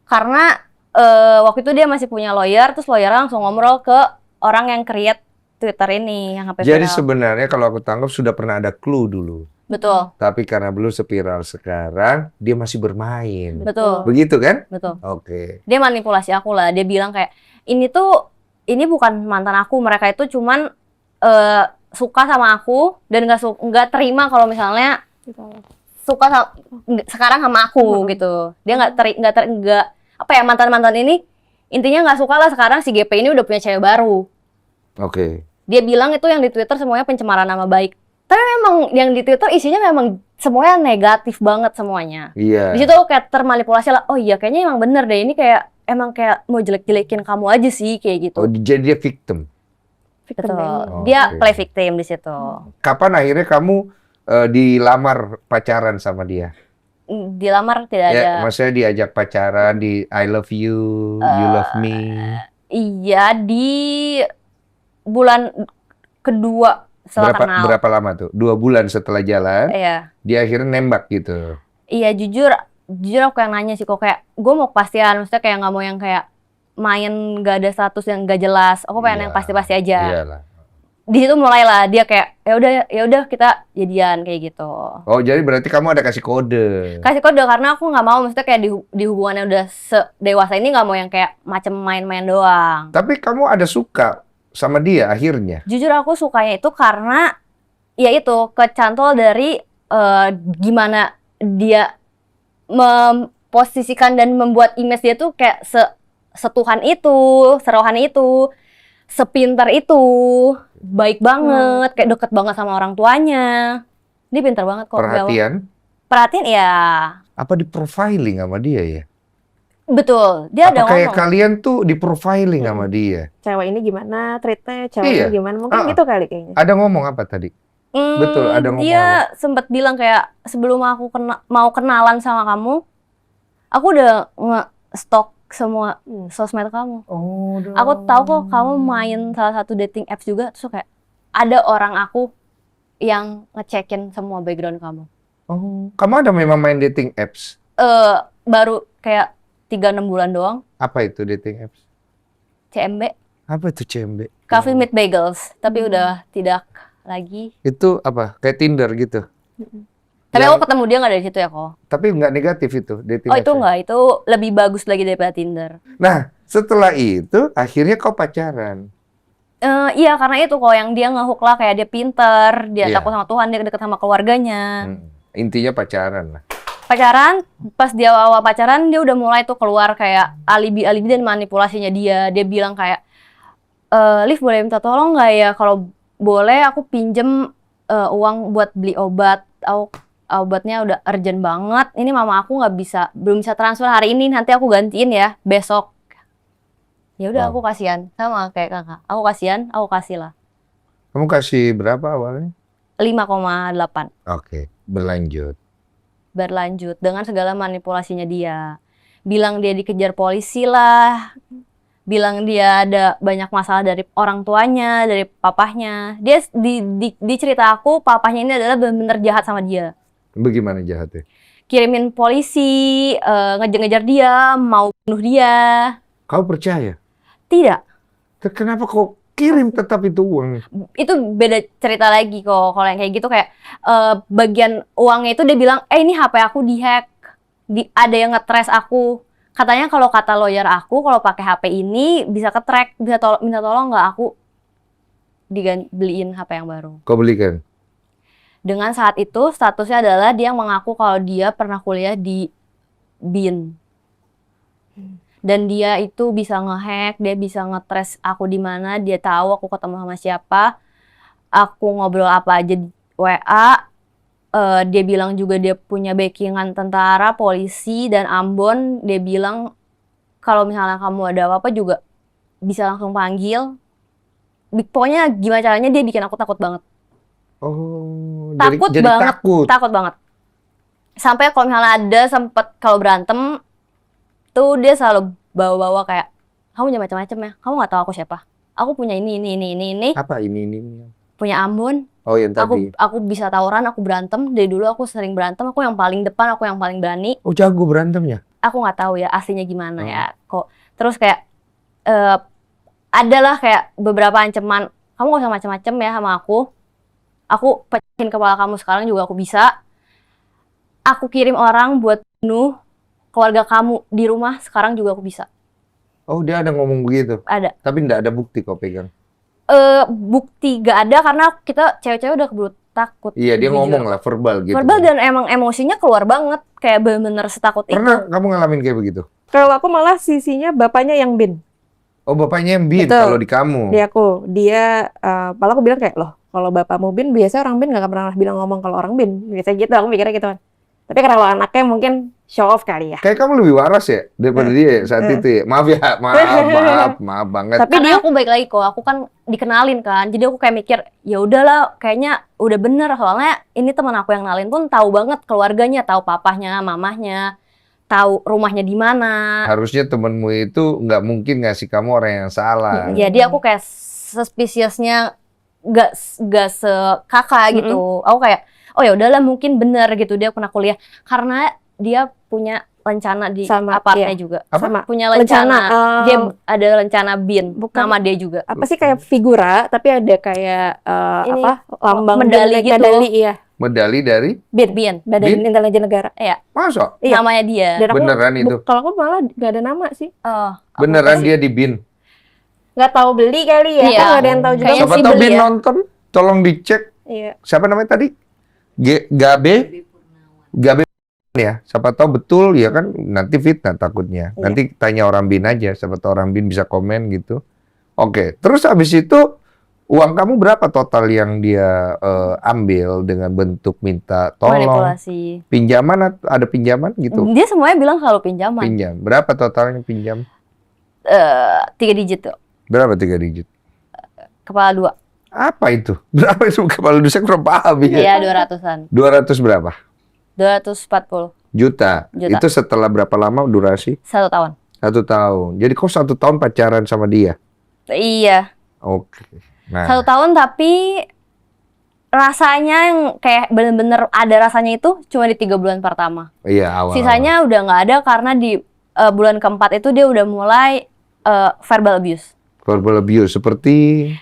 A: Karena waktu itu dia masih punya lawyer, terus lawyernya langsung ngobrol ke orang yang create Twitter ini yang sampai
B: Jadi
A: viral.
B: sebenarnya kalau aku tangkap sudah pernah ada clue dulu.
A: Betul,
B: Tapi karena belum spiral sekarang, dia masih bermain.
A: betul,
B: Begitu kan?
A: betul.
B: Oke.
A: Dia manipulasi aku lah. Dia bilang kayak ini bukan mantan aku, mereka itu cuman suka sama aku dan nggak terima kalau misalnya sekarang sama aku gitu. Dia nggak apa ya, mantan ini intinya nggak suka lah sekarang si GP ini udah punya cewek baru.
B: Oke.
A: Dia bilang itu yang di Twitter semuanya pencemaran nama baik. Tapi emang yang di Twitter isinya memang semuanya negatif banget semuanya.
B: Iya.
A: Di situ aku kayak termanipulasi lah. Oh iya, kayaknya emang bener deh. Ini kayak emang kayak mau jelek-jelekin kamu aja sih kayak gitu.
B: Oh, jadi dia victim.
C: Victim
A: Betul.
C: blaming.
A: Dia
B: Oke.
A: play victim di situ.
B: Kapan akhirnya kamu dilamar pacaran sama dia?
A: Dilamar tidak ada.
B: Ya, maksudnya diajak pacaran di I love you, you love me.
A: Iya, di bulan kedua setelah kenal.
B: Berapa lama tuh? 2 bulan setelah jalan,
A: Iya.
B: dia akhirnya nembak gitu.
A: Iya, jujur aku yang nanya sih kok, kayak gue mau kepastian, maksudnya kayak nggak mau yang kayak main gak ada status yang gak jelas. Aku pengen yang pasti-pasti aja.
B: Iyalah.
A: Di situ mulailah dia kayak ya udah kita jadian kayak gitu.
B: Oh, jadi berarti kamu ada kasih kode.
A: Kasih kode karena aku nggak mau, maksudnya kayak di hubungan yang udah sedewasa ini nggak mau yang kayak macam main-main doang.
B: Tapi kamu ada suka sama dia akhirnya.
A: Jujur aku sukanya itu karena ya itu kecantol dari gimana dia memposisikan dan membuat image dia tuh kayak setuhan itu, serohani itu, sepintar itu, baik banget, kayak deket banget sama orang tuanya. Dia pintar banget kok. Perhatian ya.
B: Apa di profiling sama dia ya?
A: Betul, dia
B: Apa
A: ada
B: kayak
A: ngomong.
B: kalian tuh di profiling sama dia?
C: Cewek ini gimana, treatnya cewek
B: Iya.
C: ini gimana, mungkin
B: Ah.
C: gitu kali kayaknya.
B: Ada ngomong apa tadi? Betul, ada ngomong
A: Dia sempat bilang kayak sebelum aku mau kenalan sama kamu, aku udah nge-stalk semua sosmed kamu.
B: Oh,
A: Aku tahu kok kamu main salah satu dating apps juga, terus kayak ada orang aku yang ngecekin semua background kamu.
B: Oh, kamu ada memang main dating apps?
A: Baru kayak 3-6 bulan doang,
B: Apa itu dating apps?
A: CMB,
B: Apa itu CMB?
A: Coffee Meet Bagels, tapi udah tidak lagi.
B: Itu apa? Kayak Tinder gitu.
A: Tapi
B: Yang-
A: aku ketemu dia nggak dari situ ya kok.
B: Tapi nggak negatif itu dating
A: Oh itu
B: apps-nya.
A: nggak, itu lebih bagus lagi daripada Tinder.
B: Nah, setelah itu akhirnya kau pacaran.
A: Iya karena itu kok yang dia ngehook lah, kayak dia pinter, dia
B: Iya.
A: takut sama Tuhan, dia deket sama keluarganya.
B: Intinya pacaran lah.
A: Pacaran, pas dia awal pacaran dia udah mulai tuh keluar kayak alibi-alibi dan manipulasinya dia. Dia bilang kayak, Liv boleh minta tolong nggak ya? Kalau boleh aku pinjem uang buat beli obat. Obatnya udah urgent banget. Ini mama aku belum bisa transfer hari ini. Nanti aku gantiin ya besok. Ya udah
B: Wow.
A: aku kasihan sama kayak kakak. Aku kasihan, aku kasih lah.
B: Kamu kasih berapa awalnya?
A: 5,8.
B: Oke, berlanjut.
A: Berlanjut dengan segala manipulasinya dia. Bilang dia dikejar polisi lah. Bilang dia ada banyak masalah dari orang tuanya, dari papahnya. Dia di cerita aku, papahnya ini adalah benar-benar jahat sama dia.
B: Bagaimana jahatnya?
A: Kirimin polisi, ngejar-ngejar dia, mau bunuh dia.
B: Kau percaya?
A: Tidak.
B: Kenapa kau kirim tetap itu uang?
A: Itu beda cerita lagi kok. Kalau yang kayak gitu kayak bagian uangnya itu dia bilang, ini HP aku dihack. Ada yang nge-trace aku. Katanya kalau kata lawyer aku, kalau pakai HP ini bisa ke-track, bisa minta tolong nggak aku beliin HP yang baru.
B: Kau belikan?
A: Dengan saat itu statusnya adalah dia mengaku kalau dia pernah kuliah di BIN. Dan dia itu bisa ngehack, dia bisa nge-trace aku di mana, dia tahu aku ketemu sama siapa, aku ngobrol apa aja di WA. Dia bilang juga dia punya backingan tentara, polisi, dan Ambon. Dia bilang kalau misalnya kamu ada apa-apa juga bisa langsung panggil. Pokoknya gimana caranya dia bikin aku takut banget.
B: Oh,
A: Takut
B: jadi
A: banget.
B: takut.
A: Takut banget. Sampai kalau misalnya ada sempet kalau berantem, tuh dia selalu bawa-bawa kayak, kamu jangan macam-macam ya, kamu nggak tahu aku siapa. Aku punya ini.
B: Apa ini?
A: Punya Ambon.
B: Oh, yang tadi.
A: Aku bisa tawuran, aku berantem. Dari dulu aku sering berantem, aku yang paling depan, aku yang paling berani.
B: Oh, jago berantemnya.
A: Aku nggak tahu ya aslinya gimana ya. Kok terus kayak adalah kayak beberapa ancaman, kamu gak usah macam-macam ya sama aku. Aku pecahin kepala kamu sekarang juga aku bisa. Aku kirim orang buat bunuh keluarga kamu di rumah sekarang juga aku bisa.
B: Oh, dia ada ngomong begitu.
A: Ada.
B: Tapi nggak ada bukti kau pegang.
A: Bukti gak ada karena kita cewek-cewek udah keburu takut.
B: Iya, dia
A: jujur.
B: ngomong lah verbal gitu.
A: Verbal dan emang emosinya keluar banget, kayak bener-bener setakut itu.
B: Pernah kamu ngalamin kayak begitu?
C: Kalau aku malah sisinya bapaknya yang bin.
B: Oh, bapaknya yang Bin
C: Betul.
B: kalau di kamu.
C: Dia malah aku bilang kayak, loh kalau bapakmu Bin, biasanya orang Bin nggak pernah bilang ngomong kalau orang Bin. Biasanya gitu, aku mikirnya gitu kan. Tapi karena kalau anaknya mungkin show off kali ya.
B: Kayak kamu lebih waras ya daripada dia ya saat itu ya. Maaf ya, maaf banget.
C: Tapi
A: Karena
C: dia
A: aku baik lagi kok, aku kan dikenalin kan, jadi aku kayak mikir ya udahlah, kayaknya udah bener, soalnya ini teman aku yang kenalin pun tahu banget keluarganya, tahu papahnya, mamahnya, tahu rumahnya di mana.
B: Harusnya temenmu itu nggak mungkin ngasih kamu orang yang salah.
A: Jadi aku kayak suspiciousnya gak sekakak gitu. Aku kayak oh ya udahlah mungkin bener gitu dia pernah kuliah karena dia punya rencana di
C: Sama,
A: apartnya
C: iya.
A: juga.
B: Apa?
C: sama
A: Punya rencana. Dia
C: em,
A: ada rencana BIN,
C: bukan.
A: nama dia juga.
C: apa sih kayak figura tapi ada kayak
A: Ini,
C: lambang
A: medali
C: bin,
A: gitu.
C: medali iya
B: Medali dari
A: BIN.
C: Badan
B: Bin?
C: Intelijen Negara.
A: Iya,
B: masa?
C: Iya.
A: namanya dia.
C: Dan aku,
B: Beneran itu?
C: kalau aku malah nggak ada nama sih.
A: Oh, aku
B: Beneran
A: kasih.
B: dia di Bin.
C: Nggak tahu beli kali ya.
A: Iya.
C: Kan nggak ada yang tahu juga.
A: Kayaknya
B: Siapa
A: sih
B: tahu
A: beli
B: Bin
A: ya.
B: nonton, tolong dicek.
C: Iya.
B: Siapa namanya tadi? Gabe ya. Siapa tahu betul ya kan nanti fitnah takutnya.
C: Iya.
B: Nanti tanya orang Bin aja, siapa tahu orang Bin bisa komen gitu. Oke, terus habis itu uang kamu berapa total yang dia ambil dengan bentuk minta tolong?
A: Manipulasi.
B: Pinjaman ada pinjaman gitu?
A: Dia semuanya bilang selalu pinjaman.
B: Pinjam. Berapa totalnya pinjam?
A: 3 digit tuh,
B: Berapa 3 digit?
A: kepala 2.
B: Apa itu? Berapa itu kepala saya kurang paham ya.
A: Iya, 200-an.
B: 200 berapa?
A: 240
B: Juta.
A: Juta.
B: Itu setelah berapa lama durasi?
A: 1 tahun.
B: 1 tahun. Jadi kok 1 tahun pacaran sama dia?
A: Iya.
B: Oke. Nah,
A: 1 tahun tapi rasanya yang kayak bener-bener ada rasanya itu cuma di 3 bulan pertama.
B: iya awal.
A: Sisanya udah nggak ada karena di bulan keempat itu dia udah mulai verbal abuse.
B: Verbal abuse seperti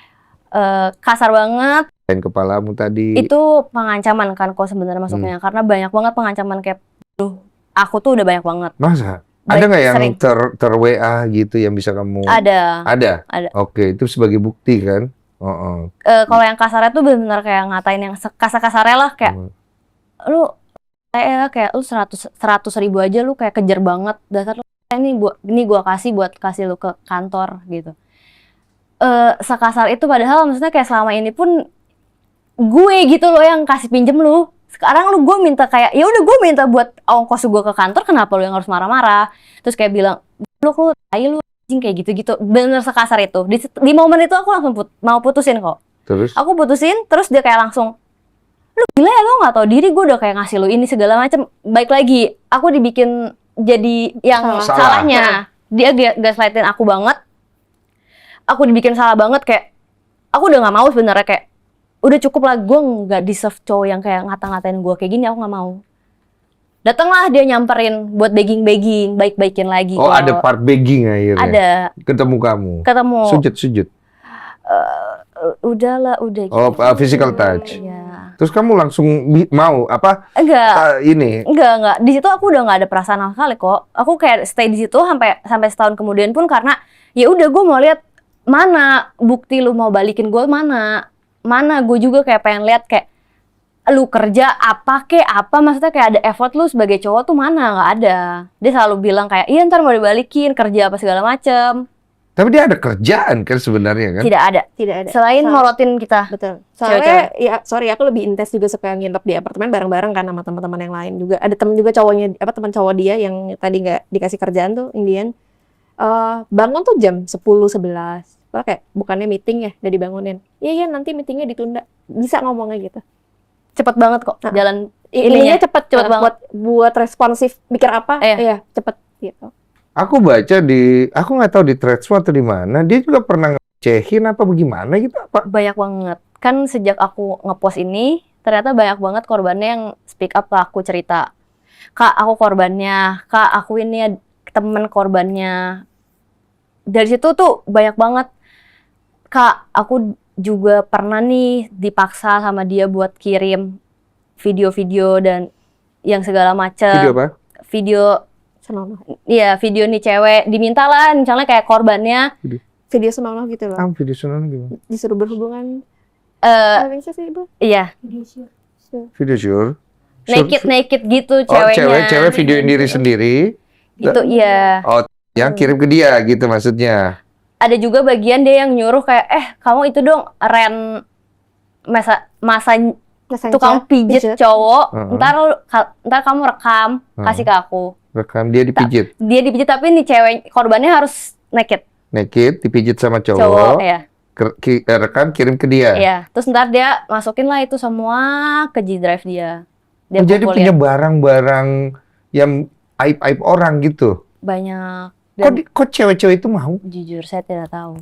A: Kasar banget.
B: dan kepalamu tadi.
A: Itu pengancaman kan kok sebenarnya masuknya. Karena banyak banget pengancaman kayak duh, aku tuh udah banyak banget.
B: Masa?
A: Baik,
B: Ada nggak yang
A: sering.
B: ter WA gitu yang bisa kamu?
A: Ada.
B: Ada. Oke, itu sebagai bukti kan? Oh.
A: Kalau yang kasarnya tuh benar-benar kayak ngatain yang kasar-kasarnya lah kayak lu kayak lu 100 ribu aja lu kayak kejar banget, dasar lu ini gua kasih lu ke kantor gitu. Sekasar itu padahal maksudnya kayak selama ini pun gue gitu loh yang kasih pinjem lu. Sekarang gue minta kayak ya udah gue minta buat ongkos gue ke kantor, kenapa lu yang harus marah-marah? Terus kayak bilang lu tai lu anjing kayak gitu-gitu. Bener sekasar itu. Di momen itu aku langsung mau putusin kok.
B: Terus?
A: Aku putusin, terus dia kayak langsung lu gila ya, lu nggak tahu diri, gue udah kayak ngasih lu ini segala macam. Baik lagi, aku dibikin jadi yang
B: Salah.
A: salahnya. Dia gaslightin aku banget. Aku dibikin salah banget kayak aku udah nggak mau sebenarnya, kayak udah cukup lah, gue nggak deserve cowok yang kayak ngata-ngatain gue kayak gini, aku nggak mau. Datanglah dia nyamperin buat begging, baik-baikin lagi.
B: Oh, ada part begging akhirnya.
A: Ada.
B: Ketemu kamu.
A: Ketemu.
B: Sujud.
A: Udahlah, udah gitu.
B: Oh, physical touch.
A: Iya.
B: Terus kamu langsung mau apa?
A: Enggak.
B: Ini.
A: Enggak. Di situ aku udah nggak ada perasaan sama sekali kok. Aku kayak stay di situ sampai setahun kemudian pun karena ya udah gue mau lihat mana bukti lu mau balikin gue, mana gue juga kayak pengen lihat kayak lu kerja apa maksudnya kayak ada effort lu sebagai cowok tuh mana, nggak ada. Dia selalu bilang kayak iya ntar mau dibalikin kerja apa segala macem.
B: Tapi dia ada kerjaan kan sebenarnya kan?
A: Tidak ada. Selain morotin kita.
C: Betul.
A: Cewek-cewek.
C: Soalnya ya sorry aku lebih intens juga suka nginep di apartemen bareng-bareng kan sama teman-teman yang lain juga. Ada temen juga cowoknya teman cowok dia yang tadi nggak dikasih kerjaan tuh Indian. Bangun tuh jam 10-11. Kayak bukannya meeting ya, udah dibangunin. Iya nanti meetingnya ditunda. Bisa ngomongnya gitu.
A: Cepet banget kok jalan
C: Ininya
A: ininya.
C: cepet
A: banget.
C: buat responsif mikir apa?
A: Iya.
C: Iya, cepet gitu.
B: Aku baca aku nggak tahu di Threads atau di mana. Dia juga pernah ngecehin apa bagaimana gitu apa?
A: Banyak banget. Kan sejak aku ngepost ini, ternyata banyak banget korbannya yang speak up ke aku cerita. Kak, aku korbannya. Kak, aku ini temen korbannya. Dari situ tuh banyak banget. Kak, aku juga pernah nih dipaksa sama dia buat kirim video-video dan yang segala macam.
B: Video apa?
A: Video,
C: Senonoh.
A: iya video nih cewek. Diminta lah, misalnya kayak korbannya.
C: Video senonoh gitu loh.
B: Video sono gimana?
C: Disuruh berhubungan.
A: eh
C: Bisa sih, Ibu.
A: iya,
B: Video sure.
A: naked gitu
B: Oh,
A: ceweknya.
B: cewek videoin diri sendiri.
A: Gitu, iya.
B: Oh, yang kirim ke dia gitu maksudnya.
A: ada juga bagian dia yang nyuruh kayak kamu itu dong masa tukang pijet cowok, ntar kamu rekam kasih ke aku.
B: Rekam dia dipijit.
A: Dia dipijit tapi nih cewek korbannya harus naked.
B: Naked dipijit sama cowok.
A: Ya.
B: Rekam kirim ke dia.
A: Iya, terus ntar dia masukin lah itu semua ke G Drive dia.
B: Jadi punya barang-barang yang aib-aib orang gitu.
A: Banyak.
B: Kok cewek-cewek itu mau?
A: Jujur saya tidak tahu.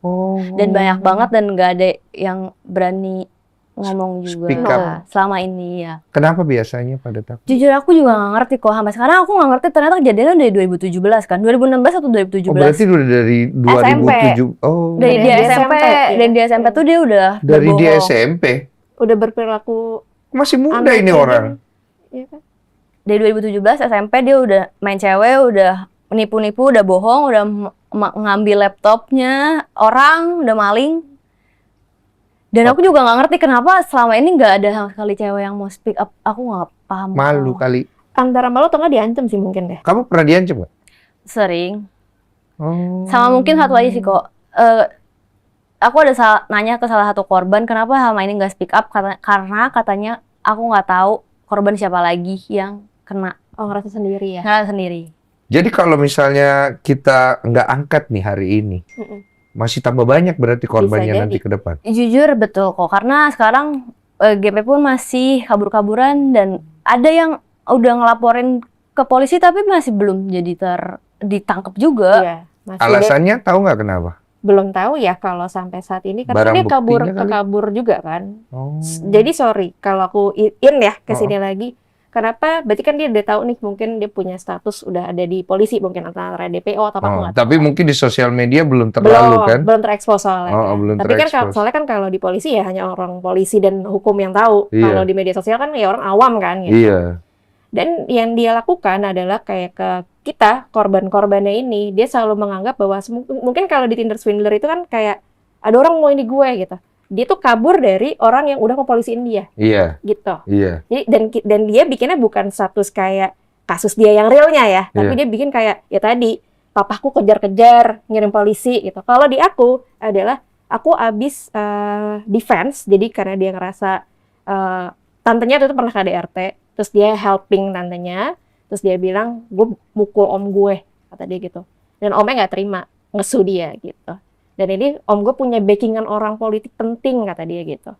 B: Oh.
A: Dan banyak banget dan nggak ada yang berani ngomong juga
B: Speak up.
A: selama ini ya.
B: Kenapa biasanya pada takut?
A: Jujur aku juga nggak ngerti kok, sampai sekarang aku nggak ngerti ternyata kejadiannya dari 2017 kan, 2016 atau 2017.
B: Oh, berarti udah dari 2007. Oh.
A: Dari dia SMP,
C: ya.
A: dan dia SMP tuh dia udah
B: Dari
A: berbohong.
B: dia SMP.
C: Udah berperilaku
B: Masih muda
C: aneh
B: ini
C: kayak
B: orang.
C: gini. Iya kan?
A: Dari 2017 SMP dia udah main cewek, udah nipu-nipu, udah bohong, udah ngambil laptopnya orang, udah maling. Dan aku juga nggak ngerti kenapa selama ini nggak ada sama sekali cewek yang mau speak up. Aku nggak paham.
B: Malu kali.
C: Antara malu atau nggak diancam sih mungkin deh.
B: Kamu pernah diancam nggak?
A: Sering.
B: Oh.
A: Sama mungkin satu lagi sih kok. Aku ada nanya ke salah satu korban kenapa selama ini nggak speak up, karena katanya aku nggak tahu korban siapa lagi yang kena.
C: Oh, ngerasa sendiri ya.
A: Ngerasa sendiri.
B: Jadi kalau misalnya kita nggak angkat nih hari ini, masih tambah banyak berarti korbannya
C: Bisa
B: nanti
C: jadi.
B: ke depan.
A: Jujur betul kok, karena sekarang GP pun masih kabur-kaburan dan ada yang udah ngelaporin ke polisi tapi masih belum jadi ditangkap juga.
C: Iya. Masih
B: Alasannya tahu nggak kenapa?
C: belum tahu ya kalau sampai saat ini karena
B: Barang
C: dia
B: buktinya kali.
C: kabur juga kan.
B: Oh.
C: Jadi sorry kalau aku ya ke sini lagi. Kenapa? Berarti kan dia udah tahu nih mungkin dia punya status udah ada di polisi mungkin antara DPO atau apa aku nggak tahu.
B: Tapi mungkin di sosial media belum terlalu kan?
C: Belum terekspos soalnya.
B: Oh, belum
C: Tapi kan
B: terekspos.
C: soalnya kan kalau di polisi ya hanya orang polisi dan hukum yang tahu.
B: Iya.
C: Kalau di media sosial kan ya orang awam kan gitu.
B: Iya.
C: Dan yang dia lakukan adalah kayak ke kita, korban-korbannya ini, dia selalu menganggap bahwa mungkin kalau di Tinder swindler itu kan kayak ada orang mau ini gue gitu. Dia tuh kabur dari orang yang udah ngepolisiin dia
B: Iya.
C: gitu.
B: Iya.
C: Jadi dan dia bikinnya bukan status kayak kasus dia yang realnya ya, tapi
B: Iya.
C: dia bikin kayak ya tadi papaku kejar-kejar ngirim polisi gitu. Kalau di aku adalah aku abis defense, jadi karena dia ngerasa tantenya itu pernah KDRT, terus dia helping tantenya, terus dia bilang gue mukul om gue, kata dia gitu. Dan omnya nggak terima, ngesu dia gitu. Dan ini om gue punya backingan orang politik penting, kata dia gitu.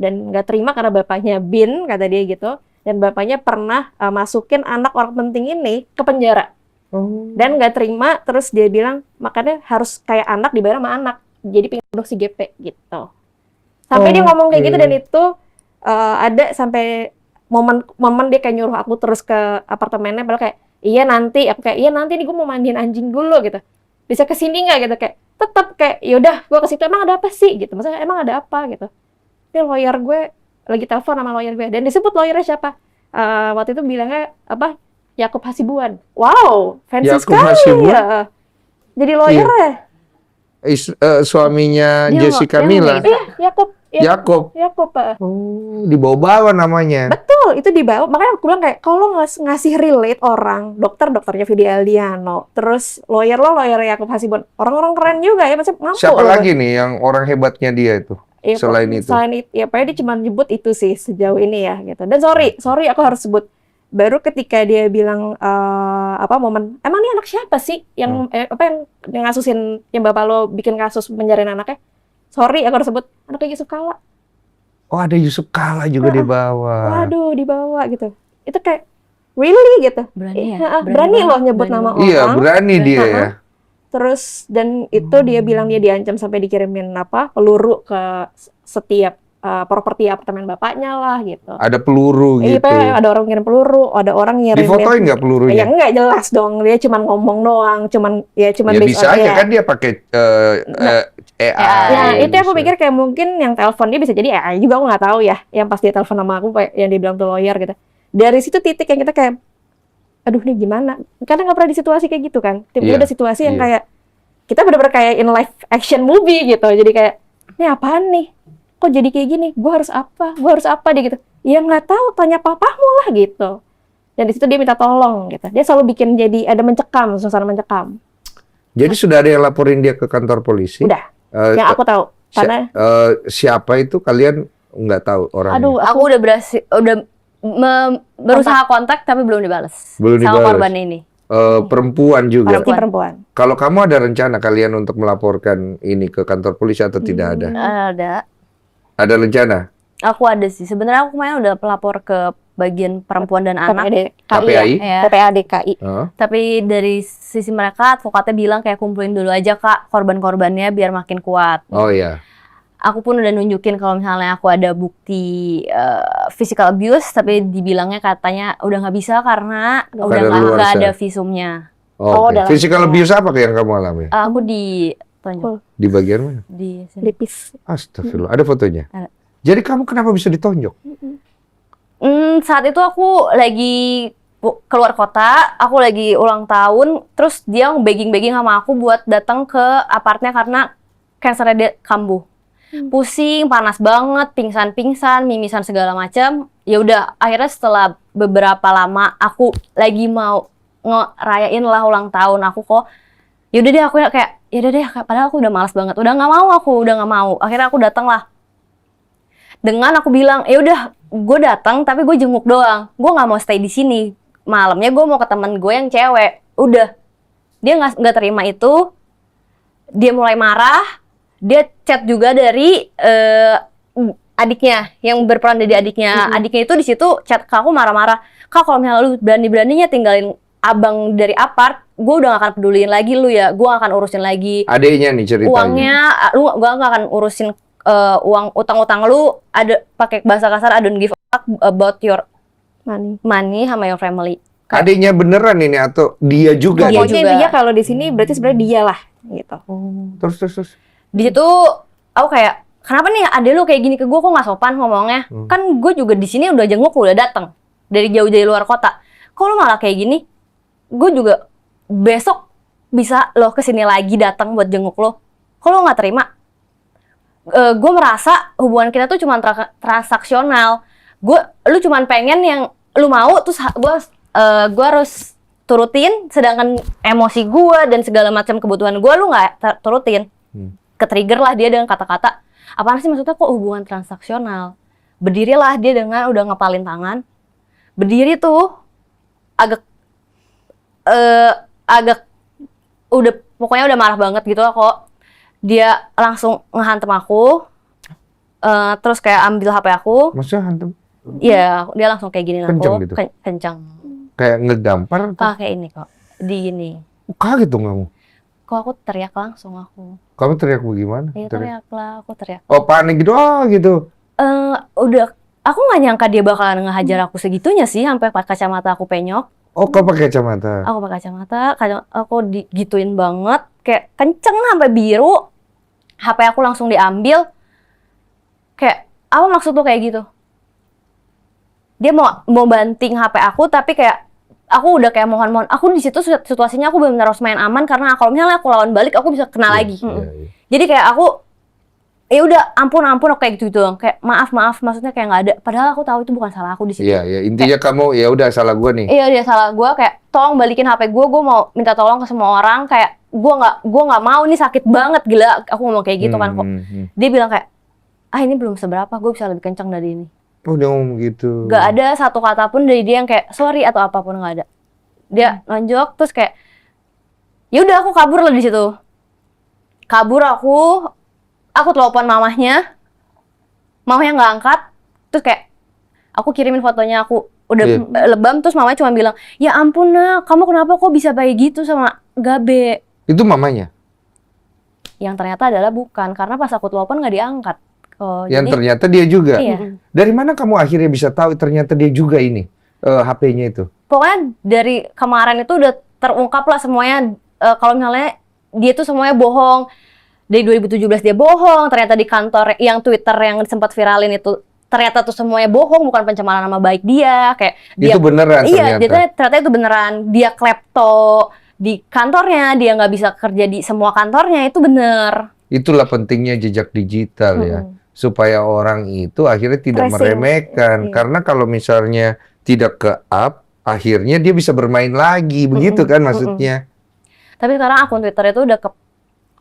C: Dan nggak terima karena bapaknya bin, kata dia gitu. Dan bapaknya pernah masukin anak orang penting ini ke penjara.
B: Oh.
C: Dan nggak terima, terus dia bilang makanya harus kayak anak dibayar sama anak. Jadi pengen bunuh si GP gitu. Sampai dia ngomong kayak gitu, dan itu ada sampai momen dia kayak nyuruh aku terus ke apartemennya, padahal kayak iya nanti, aku kayak iya nanti nih gue mau mandiin anjing dulu gitu. Bisa kesini nggak gitu, kayak tetap kayak yaudah gue ke situ, emang ada apa sih gitu, maksudnya emang ada apa gitu. Ini lawyer gue lagi telepon sama lawyer gue, dan disebut lawyernya siapa, waktu itu bilangnya apa, Yakub Hasibuan. Wow, fancy
B: Yakub
C: sekali
B: Hasibuan?
C: ya. Jadi lawyernya.
B: Suaminya
A: Dia
B: Jessica
A: yang
B: Mila.
A: mirip.
C: Iya,
B: Yakob.
C: Yakub.
B: Oh, dibawa-bawa namanya.
C: Betul, itu dibawa. Makanya aku bilang kayak kalau ngasih relate orang, dokternya Vidi Aldiano, terus lawyer Yakub Hasibuan, orang-orang keren juga ya, masih mampu.
B: Siapa
C: loh.
B: lagi nih yang orang hebatnya dia itu?
C: Ya,
B: selain itu?
C: ya pokoknya dia cuma nyebut itu sih sejauh ini ya gitu. Dan sorry aku harus sebut. Baru ketika dia bilang momen, emang ini anak siapa sih yang yang ngasusin, yang bapak lo bikin kasus penjarain anaknya? Sorry aku harus sebut, anaknya Yusuf Kala.
B: Oh, ada Yusuf Kala juga dibawa.
C: Waduh, dibawa gitu. Itu kayak really gitu.
A: Berani ya?
C: Berani loh nyebut nama orang.
B: Iya, berani dia ya.
C: Terus dan itu dia bilang dia diancam sampai dikirimin peluru ke setiap properti apartemen bapaknya lah gitu.
B: Ada peluru
C: Iya,
B: gitu.
C: ada orang ngirim peluru, ada orang ngirim.
B: Difotoin nggak pelurunya?
C: Ya enggak jelas dong, dia cuma ngomong doang, cuman
B: Ya
C: based
B: bisa
C: on-
B: aja
C: ya.
B: kan dia pakai AI.
C: Ya, itu aku
B: bisa.
C: pikir kayak mungkin yang telepon dia bisa jadi AI juga, aku nggak tahu ya. Yang pas dia telepon sama aku kayak yang dia bilang tuh lawyer gitu. Dari situ titik yang kita kayak, aduh nih gimana? Karena nggak pernah di situasi kayak gitu kan. Tiba-tiba
B: Iya,
C: ada situasi yang
B: iya.
C: kayak kita bener-bener kayak in live action movie gitu. Jadi kayak, ini apaan nih? Kok jadi kayak gini? Gue harus apa? Dia gitu. Ya nggak tahu, tanya papamu lah gitu. Dan di situ dia minta tolong gitu. Dia selalu bikin jadi ada mencekam, suasana mencekam.
B: Jadi sudah ada yang laporin dia ke kantor polisi?
C: Udah.
B: Eh,
C: Yang aku tahu. Karena
B: siapa itu kalian nggak tahu orangnya?
C: aduh,
A: Aku udah berusaha kontak tapi belum dibales.
B: Belum
A: Sama
B: dibales.
A: korban ini.
B: Perempuan juga.
C: pasti perempuan.
B: Kalau kamu ada rencana kalian untuk melaporkan ini ke kantor polisi atau tidak ada?
A: Ada.
B: Ada rencana?
A: Aku ada sih. Sebenarnya aku kemarin udah pelapor ke bagian perempuan dan anak.
B: KPI?
A: Ya.
C: PPA DKI.
A: Tapi dari sisi mereka advokatnya bilang kayak kumpulin dulu aja Kak korban-korbannya biar makin kuat.
B: Oh iya.
A: Aku pun udah nunjukin kalau misalnya aku ada bukti physical abuse, tapi dibilangnya katanya udah nggak bisa karena udah nggak ada visumnya.
B: Oh,
C: dalam-
B: physical abuse apa yang kamu alami?
A: Aku ditonjok
B: Di bagian mana?
A: di sini.
C: Lipis.
B: Astagfirullah. Ada fotonya?
A: Ada.
B: Jadi kamu kenapa bisa ditonjok?
A: Saat itu aku lagi keluar kota, aku lagi ulang tahun, terus dia begging-begging sama aku buat datang ke apartnya karena kansernya dia kambuh. Pusing, panas banget, pingsan-pingsan, mimisan segala macam. Ya udah, akhirnya setelah beberapa lama aku lagi mau ngerayain lah ulang tahun aku kok. Yaudah deh aku kayak, yaudah deh, padahal aku udah malas banget. Udah nggak mau. Akhirnya aku datang lah. Dengan aku bilang, ya udah, gue datang tapi gue jenguk doang. Gue nggak mau stay di sini. Malamnya gue mau ke teman gue yang cewek. Udah, dia nggak terima itu. Dia mulai marah. Dia chat juga dari adiknya yang berperan jadi adiknya. Adiknya itu di situ chat ke aku marah-marah. Kak, kalau misalnya lu berani-beraninya tinggalin abang dari apart, gue udah gak akan peduliin lagi lu ya. Gue gak akan urusin lagi
B: Adeknya nih ceritanya.
A: uangnya. Gue gak akan urusin uang utang-utang lu. Ada pakai bahasa kasar, I don't give a fuck about your money sama your family.
B: Adeknya beneran ini atau dia juga?
A: Dia
B: nih?
C: Pokoknya
A: juga.
C: intinya kalau di sini berarti sebenarnya dia lah gitu.
B: Terus.
A: Di situ aku kayak, kenapa nih adek lu kayak gini ke gue, kok nggak sopan ngomongnya? Kan gue juga di sini udah jenguk, udah datang dari jauh dari luar kota. Kok lu malah kayak gini? Gue juga besok bisa loh kesini lagi datang buat jenguk lo. Kok lu nggak terima? Gue merasa hubungan kita tuh cuma transaksional. Lu cuma pengen yang lu mau, terus gue harus turutin, sedangkan emosi gue dan segala macam kebutuhan gue lu nggak turutin. Ketrigger lah dia dengan kata-kata, apaan sih maksudnya kok hubungan transaksional? Berdirilah dia dengan udah ngepalin tangan. Berdiri tuh agak udah pokoknya udah marah banget gitu lah kok. Dia langsung ngehantem aku. Terus kayak ambil HP aku.
B: Maksudnya hantem?
A: Iya, dia langsung kayak gini
B: Kenceng
A: aku.
B: gitu?
A: Kencang.
B: Kayak ngegampar?
A: Kayak ini kok. Di gini.
B: Kaget dong kamu?
A: Kok aku teriak langsung aku.
B: Kamu teriak bagaimana?
A: Iya teriak lah, aku teriak.
B: Oh panik gitu, gitu.
A: Udah, aku nggak nyangka dia bakalan ngehajar aku segitunya sih, sampai pakai kacamata aku penyok.
B: Oh kau pakai kacamata?
A: Aku pakai kacamata, aku digituin banget, kayak kenceng sampai biru. HP aku langsung diambil. Kayak apa maksud tuh kayak gitu? Dia mau banting HP aku, tapi kayak aku udah kayak mohon-mohon. Aku di situ situasinya aku benar-benar harus main aman karena kalau misalnya aku lawan balik aku bisa kena lagi.
B: Iya.
A: Jadi kayak aku ya udah ampun kayak gitu doang. Kayak maaf maksudnya kayak nggak ada. Padahal aku tahu itu bukan salah aku di situ.
B: Iya, intinya kamu ya udah salah gua nih.
A: Iya dia salah gue, kayak tolong balikin HP gue mau minta tolong ke semua orang, kayak gue nggak mau, ini sakit banget gila, aku ngomong kayak gitu kan kok. Dia bilang kayak, ini belum seberapa, gue bisa lebih kencang dari ini.
B: Oh dia ngomong gitu.
A: Gak ada satu kata pun dari dia yang kayak sorry atau apapun, nggak ada. Dia nonjok terus kayak, ya udah aku kabur lah di situ. Kabur aku telepon mamahnya nggak angkat, terus kayak aku kirimin fotonya aku udah lebam, terus mamanya cuma bilang, ya ampun nak, kamu kenapa kok bisa kayak gitu sama Gabe?
B: Itu mamanya?
A: Yang ternyata adalah bukan, karena pas aku telepon nggak diangkat.
B: Yang
A: Jadi,
B: ternyata dia juga?
A: iya.
B: Dari mana kamu akhirnya bisa tahu ternyata dia juga ini, HP-nya itu?
A: Pokoknya dari kemarin itu udah terungkap lah semuanya, kalau misalnya dia tuh semuanya bohong. Dari 2017 dia bohong, ternyata di kantor yang Twitter yang sempat viralin itu ternyata tuh semuanya bohong, bukan pencemaran nama baik dia, kayak dia,
B: itu beneran
A: iya,
B: ternyata?
A: ternyata itu beneran. Dia klepto di kantornya, dia nggak bisa kerja di semua kantornya, itu bener.
B: Itulah pentingnya jejak digital ya, supaya orang itu akhirnya tidak
C: Tracing.
B: meremehkan.
C: Iya.
B: Karena kalau misalnya tidak ke-up, akhirnya dia bisa bermain lagi, begitu kan maksudnya?
A: Tapi sekarang akun Twitter itu udah ke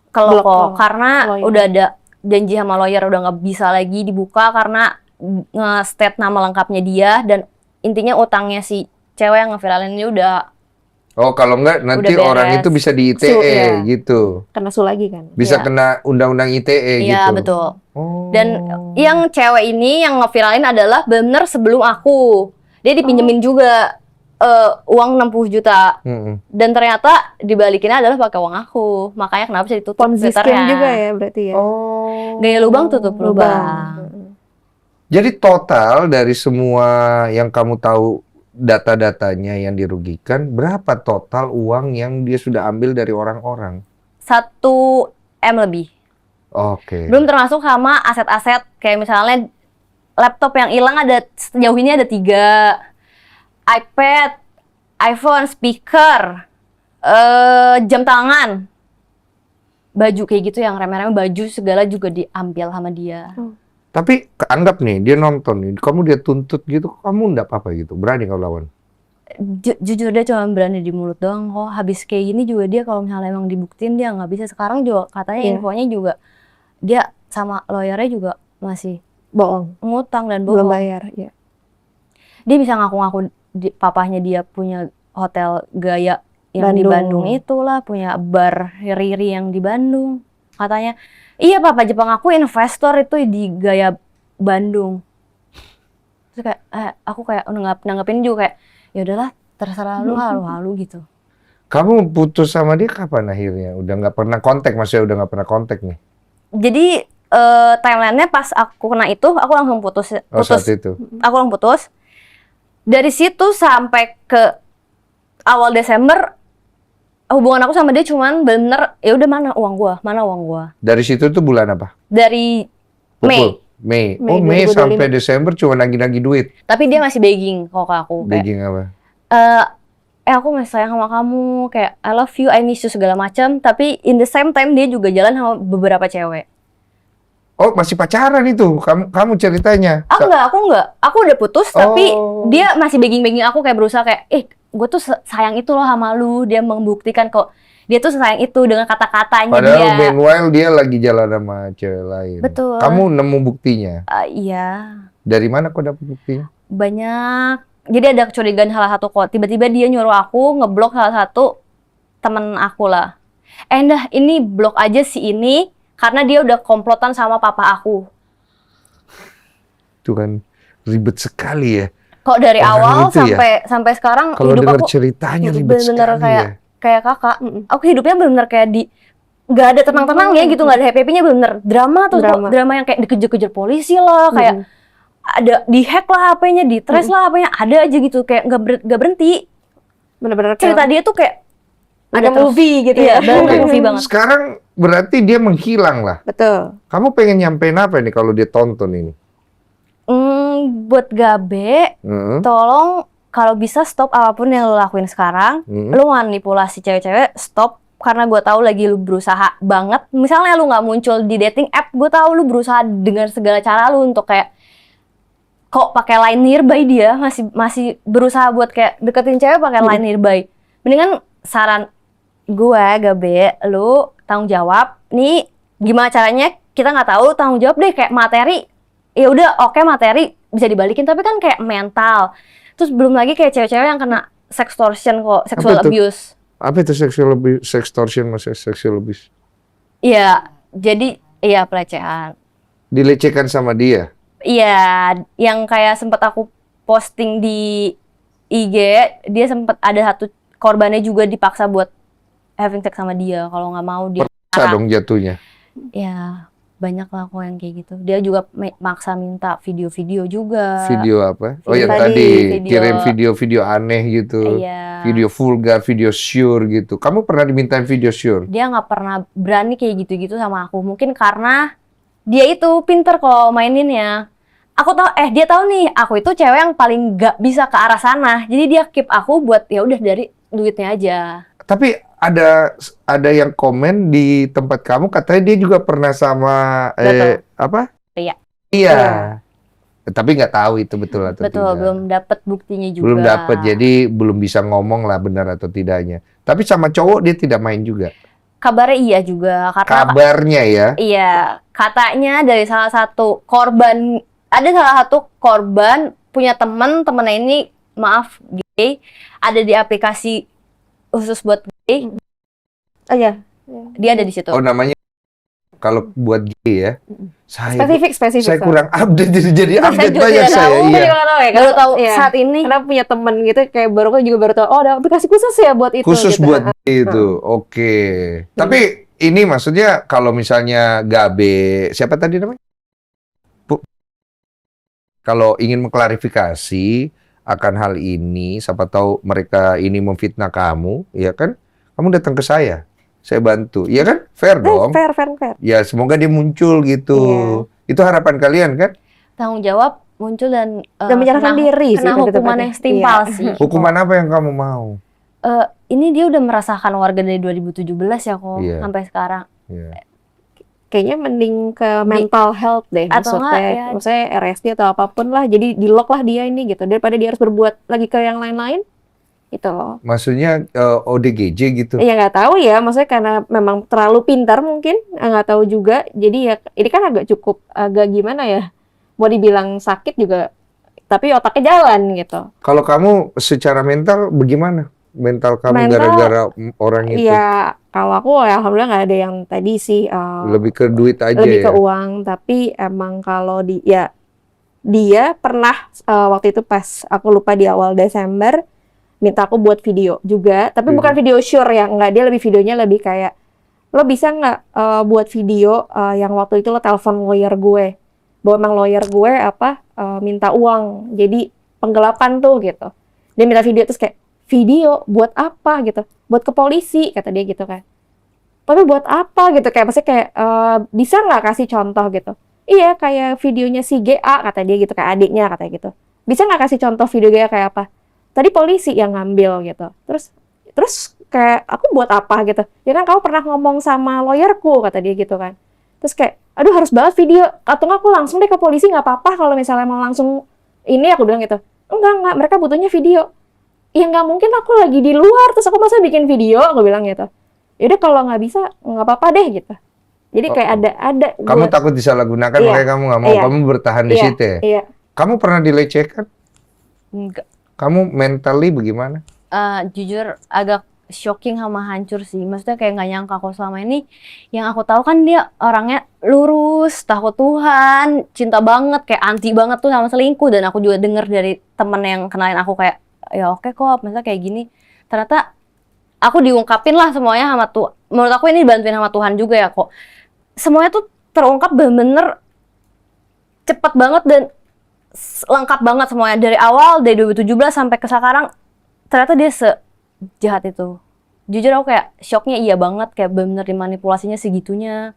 C: Blok
A: loko karena
C: lawyer.
A: udah ada janji sama lawyer, udah nggak bisa lagi dibuka karena nge-state nama lengkapnya dia dan intinya utangnya si cewek yang ngeviralin ini udah
B: Oh, kalau enggak nanti
A: beres.
B: orang itu bisa di ITE
C: Ya.
B: gitu.
C: Kena su lagi kan.
B: Bisa
A: Iya.
B: kena undang-undang ITE gitu.
A: iya betul.
B: Oh.
A: Dan yang cewek ini yang ngeviralin adalah bener sebelum aku. Dia dipinjemin juga uang 60 juta.
B: Mm-mm.
A: Dan ternyata dibalikinnya adalah pakai uang aku. Makanya kenapa bisa ditutup
C: Ponzi
A: Twitternya.
C: scam juga ya berarti ya.
B: Oh.
A: Gaya lubang tutup lubang.
B: Jadi total dari semua yang kamu tahu data-datanya yang dirugikan, berapa total uang yang dia sudah ambil dari orang-orang?
A: 1 M lebih.
B: Oke.
A: Belum termasuk sama aset-aset kayak misalnya laptop yang hilang ada sejauh ini ada 3, iPad, iPhone, speaker, jam tangan, baju kayak gitu yang remeh-remeh, baju segala juga diambil sama dia.
B: Tapi anggap nih dia nonton nih, kamu dia tuntut gitu, kamu enggak apa-apa gitu, berani kau lawan?
A: Jujur dia cuma berani di mulut doang kok. Habis kayak gini juga dia kalau misalnya emang dibuktiin dia nggak bisa. Sekarang juga katanya
C: Iya.
A: infonya juga dia sama lawyernya juga masih
C: Bohong.
A: ngutang dan
C: Belum
A: bohong.
C: bayar. Ya.
A: Dia bisa ngaku-ngaku papahnya dia punya hotel gaya yang di
C: Bandung.
A: Bandung itulah, punya bar Riri yang di Bandung. Katanya, iya papa Jepang aku investor itu di gaya Bandung. Terus kayak, aku kayak nanggapin juga kayak, ya udahlah terserah lu, halu-halu gitu.
B: Kamu putus sama dia kapan akhirnya? Udah nggak pernah kontak, maksudnya udah nggak pernah kontak nih?
A: Jadi timelinenya pas aku kena itu, aku langsung putus.
B: Oh, saat itu.
A: Aku langsung putus. Dari situ sampai ke awal Desember, hubungan aku sama dia cuman bener, ya udah mana uang gua.
B: Dari situ tuh bulan apa?
A: Dari Mei.
B: Mei.
C: Mei
B: Oh, Mei
C: 2025.
B: sampai Desember cuma nagih-nagih duit.
A: Tapi dia masih begging kok ke aku. Kayak,
B: Begging apa?
A: aku masih sayang sama kamu, kayak I love you, I miss you segala macam. Tapi in the same time dia juga jalan sama beberapa cewek.
B: Oh, masih pacaran itu. Kamu ceritanya.
A: Aku enggak. Aku udah putus, tapi
B: Oh.
A: dia masih begging aku kayak berusaha kayak, gue tuh sayang itu loh sama lu. Dia membuktikan kok dia tuh sayang itu dengan kata-katanya
B: Padahal
A: dia.
B: meanwhile dia lagi jalan sama cewek lain.
A: Betul.
B: Kamu nemu buktinya?
A: Iya,
B: Dari mana kau dapet buktinya?
A: banyak. Jadi ada kecurigaan salah satu kok. Tiba-tiba dia nyuruh aku ngeblok salah satu temen aku lah. Dah ini blok aja si ini karena dia udah komplotan sama papa aku.
B: Itu kan ribet sekali ya.
A: Kok dari
B: Orang
A: awal
B: itu ya?
A: sampai sekarang
B: Kalau
A: hidup
B: dengar
A: aku
B: ceritanya ribet
A: bener-bener
B: sekali
A: kayak
B: ya.
A: kayak kakak. Aku hidupnya bener-bener kayak nggak ada tenang-tenang ya gitu, nggak ada happy-happynya, bener-bener drama tuh, drama yang kayak dikejar-kejar polisi lah, kayak ada di-hack lah HP-nya, di-trace lah HP-nya, ada aja gitu, kayak nggak berhenti.
C: Bener-bener
A: Cerita dia tuh kayak
C: ada
A: terus.
C: movie gitu
A: Iya,
C: ya.
A: bener
B: Oke,
A: movie banget.
B: sekarang berarti dia menghilang lah.
C: Betul.
B: Kamu pengen nyampein apa nih kalau dia tonton ini?
A: Buat Gabe,
B: Hmm?
A: tolong kalau bisa stop apapun yang lo lakuin sekarang.
B: Hmm?
A: Lu manipulasi cewek-cewek, stop. Karena gue tahu lagi lu berusaha banget. Misalnya lu nggak muncul di dating app, gue tahu lu berusaha dengan segala cara lu untuk kayak kok pakai line nearby, dia masih berusaha buat kayak deketin cewek pakai line nearby. Mendingan saran gue, Gabe, lu tanggung jawab. Nih gimana caranya kita nggak tahu, tanggung jawab deh kayak materi. Ya udah oke, materi bisa dibalikin, tapi kan kayak mental. Terus belum lagi kayak cewek-cewek yang kena sextortion kok, sexual
B: Apa itu?
A: abuse.
B: Apa itu sextortion, maksudnya sexual abuse?
A: Iya, jadi iya pelecehan.
B: Dilecehkan sama dia?
A: Iya, yang kayak sempat aku posting di IG, dia sempat ada satu korbannya juga dipaksa buat having sex sama dia. Kalau nggak mau dia
B: Bisa dong jatuhnya.
A: ya banyak lah kok yang kayak gitu. Dia juga maksa minta video-video juga.
B: Video apa? Oh, yang
A: Video-
B: tadi kirim video-video aneh gitu.
A: Iya.
B: Video vulgar, video sure gitu. Kamu pernah dimintain video sure?
A: Dia nggak pernah berani kayak gitu-gitu sama aku. Mungkin karena dia itu pinter kok maininnya. Aku tahu, dia tahu nih, aku itu cewek yang paling nggak bisa ke arah sana. Jadi dia keep aku buat ya udah dari duitnya aja.
B: Tapi ada yang komen di tempat kamu katanya dia juga pernah sama
A: Betul.
B: apa?
A: Ria.
B: Iya. Tapi nggak tahu itu betul atau
A: Betul,
B: tidak.
A: belum dapat buktinya juga.
B: Belum dapat, jadi belum bisa ngomong lah benar atau tidaknya. Tapi sama cowok dia tidak main juga.
A: Kabarnya iya juga, karena
B: Kabarnya ya.
A: iya, katanya dari salah satu korban, ada salah satu korban punya temennya ini, maaf, gay, ada di aplikasi khusus buat gay,
C: Oh iya.
A: dia ada di situ.
B: Oh namanya kalau buat gay ya. Saya
C: Spesifik.
B: saya kurang update jadi
A: Saya
B: update
A: juga
B: banyak
A: tidak
B: saya.
A: tahu,
B: Iya.
A: Baru tahu
C: Iya.
A: saat ini.
C: Karena punya temen gitu, kayak baru tahu, oh ada aplikasi khusus ya buat itu.
B: Khusus
C: gitu.
B: buat itu. Oke. Tapi ini maksudnya kalau misalnya Gabe, siapa tadi namanya? Kalau ingin mengklarifikasi akan hal ini, siapa tahu mereka ini memfitnah kamu, ya kan? Kamu datang ke saya bantu, ya kan? Fair dong.
C: Fair.
B: Ya semoga dia muncul gitu.
C: Iya.
B: Itu harapan kalian kan?
A: Tanggung jawab muncul dan
C: menyerahkan diri sih,
A: kena
C: lebih
A: hukuman
C: tepatnya.
A: yang setimpal
C: Iya.
A: sih.
B: Hukuman apa yang kamu mau?
A: Ini dia udah merasakan warga dari 2017 ya kok,
B: Iya.
A: sampai sekarang.
B: Ya.
C: Kayaknya mending ke mental health deh,
A: Atau enggak, ya.
C: maksudnya RSD atau apapun lah, jadi di lock lah dia ini gitu, daripada dia harus berbuat lagi ke yang lain-lain, gitu loh.
B: Maksudnya ODGJ gitu.
C: Ya nggak tahu ya, maksudnya karena memang terlalu pintar mungkin, nggak tahu juga. Jadi ya ini kan agak gimana ya, mau dibilang sakit juga, tapi otaknya jalan gitu.
B: Kalau kamu secara mental bagaimana? Mental kamu
C: Mental,
B: gara-gara orang itu?
C: Iya, kalau aku ya alhamdulillah nggak ada yang tadi sih.
B: Lebih ke duit aja
C: Lebih ke
B: ya?
C: uang, tapi emang kalau dia pernah waktu itu pas aku lupa di awal Desember minta aku buat video juga, tapi bukan video sure ya, nggak, dia lebih videonya lebih kayak lo bisa nggak buat video yang waktu itu lo telepon lawyer gue, bahwa emang lawyer gue minta uang, jadi penggelapan tuh gitu. Dia minta video terus kayak video buat apa gitu, buat ke polisi kata dia gitu kan. Tapi buat apa gitu, kayak maksudnya kayak bisa nggak kasih contoh gitu. Iya kayak videonya si GA kata dia gitu, kayak adiknya katanya gitu. Bisa nggak kasih contoh video GA kayak apa? Tadi polisi yang ngambil gitu. Terus kayak aku buat apa gitu. Ya kan kamu pernah ngomong sama lawyerku kata dia gitu kan. Terus kayak aduh harus banget video, atau nggak aku langsung deh ke polisi nggak apa-apa kalau misalnya mau langsung ini, aku bilang gitu. Enggak, mereka butuhnya video. Ya nggak mungkin aku lagi di luar terus aku masa bikin video, aku bilang gitu. Yaudah kalau nggak bisa nggak apa-apa deh gitu. Jadi kayak ada
B: Kamu takut disalahgunakan,
C: Iya.
B: makanya kamu nggak mau,
C: Iya.
B: kamu bertahan di
C: Iya,
B: situ ya?
C: iya.
B: Kamu pernah dilecehkan?
A: Enggak.
B: Kamu mentally bagaimana?
A: Jujur agak shocking sama hancur sih. Maksudnya kayak nggak nyangka kok selama ini. Yang aku tahu kan dia orangnya lurus, takut Tuhan, cinta banget, kayak anti banget tuh sama selingkuh. Dan aku juga denger dari temen yang kenalin aku kayak, ya oke kok, maksudnya kayak gini. Ternyata aku diungkapin lah semuanya sama Tuhan. Menurut aku ini dibantuin sama Tuhan juga ya kok. Semuanya tuh terungkap bener-bener cepet banget dan lengkap banget semuanya. Dari awal, dari 2017 sampai ke sekarang, ternyata dia sejahat itu. Jujur aku kayak shocknya iya banget, kayak bener dimanipulasinya segitunya.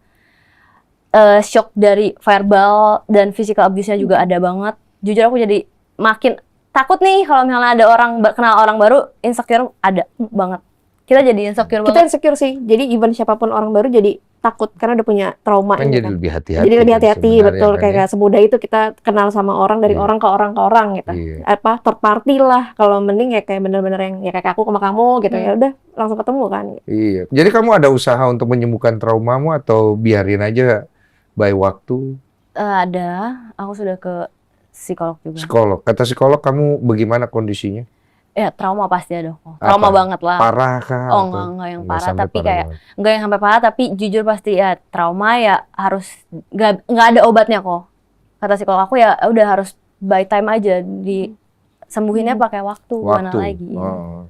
A: Shock dari verbal dan physical abuse-nya juga ada banget. Jujur aku jadi makin takut nih kalau misalnya ada kenal orang baru, insecure ada banget. Kita jadi insecure
C: Kita
A: banget.
C: insecure sih. Jadi even siapapun orang baru jadi takut karena udah punya trauma
B: Kan
C: ini
B: jadi
C: kan.
B: lebih hati-hati.
C: Jadi lebih
B: kan
C: hati-hati,
B: sebenarnya
C: betul,
B: kan
C: kayak
B: ya?
C: gak semudah itu kita kenal sama orang dari
B: Iya.
C: orang ke orang gitu.
B: Iya.
C: Third party lah, kalau mending ya kayak bener-bener yang ya kayak aku sama kamu gitu, ya udah langsung ketemu kan.
B: Iya. Jadi kamu ada usaha untuk menyembuhkan traumamu atau biarin aja by waktu?
A: Ada, aku sudah ke psikolog juga.
B: Psikolog. Kata psikolog kamu bagaimana kondisinya?
A: Ya trauma pasti ada kok. Trauma
B: Apa?
A: banget lah.
B: Parah kah?
A: Oh
B: atau
A: enggak yang
B: nggak
A: parah,
B: sampai
A: tapi
B: parah
A: kayak
B: banget?
A: enggak yang sampai parah, tapi jujur pasti ya trauma ya harus nggak ada obatnya kok. Kata psikolog aku ya udah harus by time aja, disembuhinnya pakai waktu, mana
B: Waktu.
A: lagi.
B: Oh.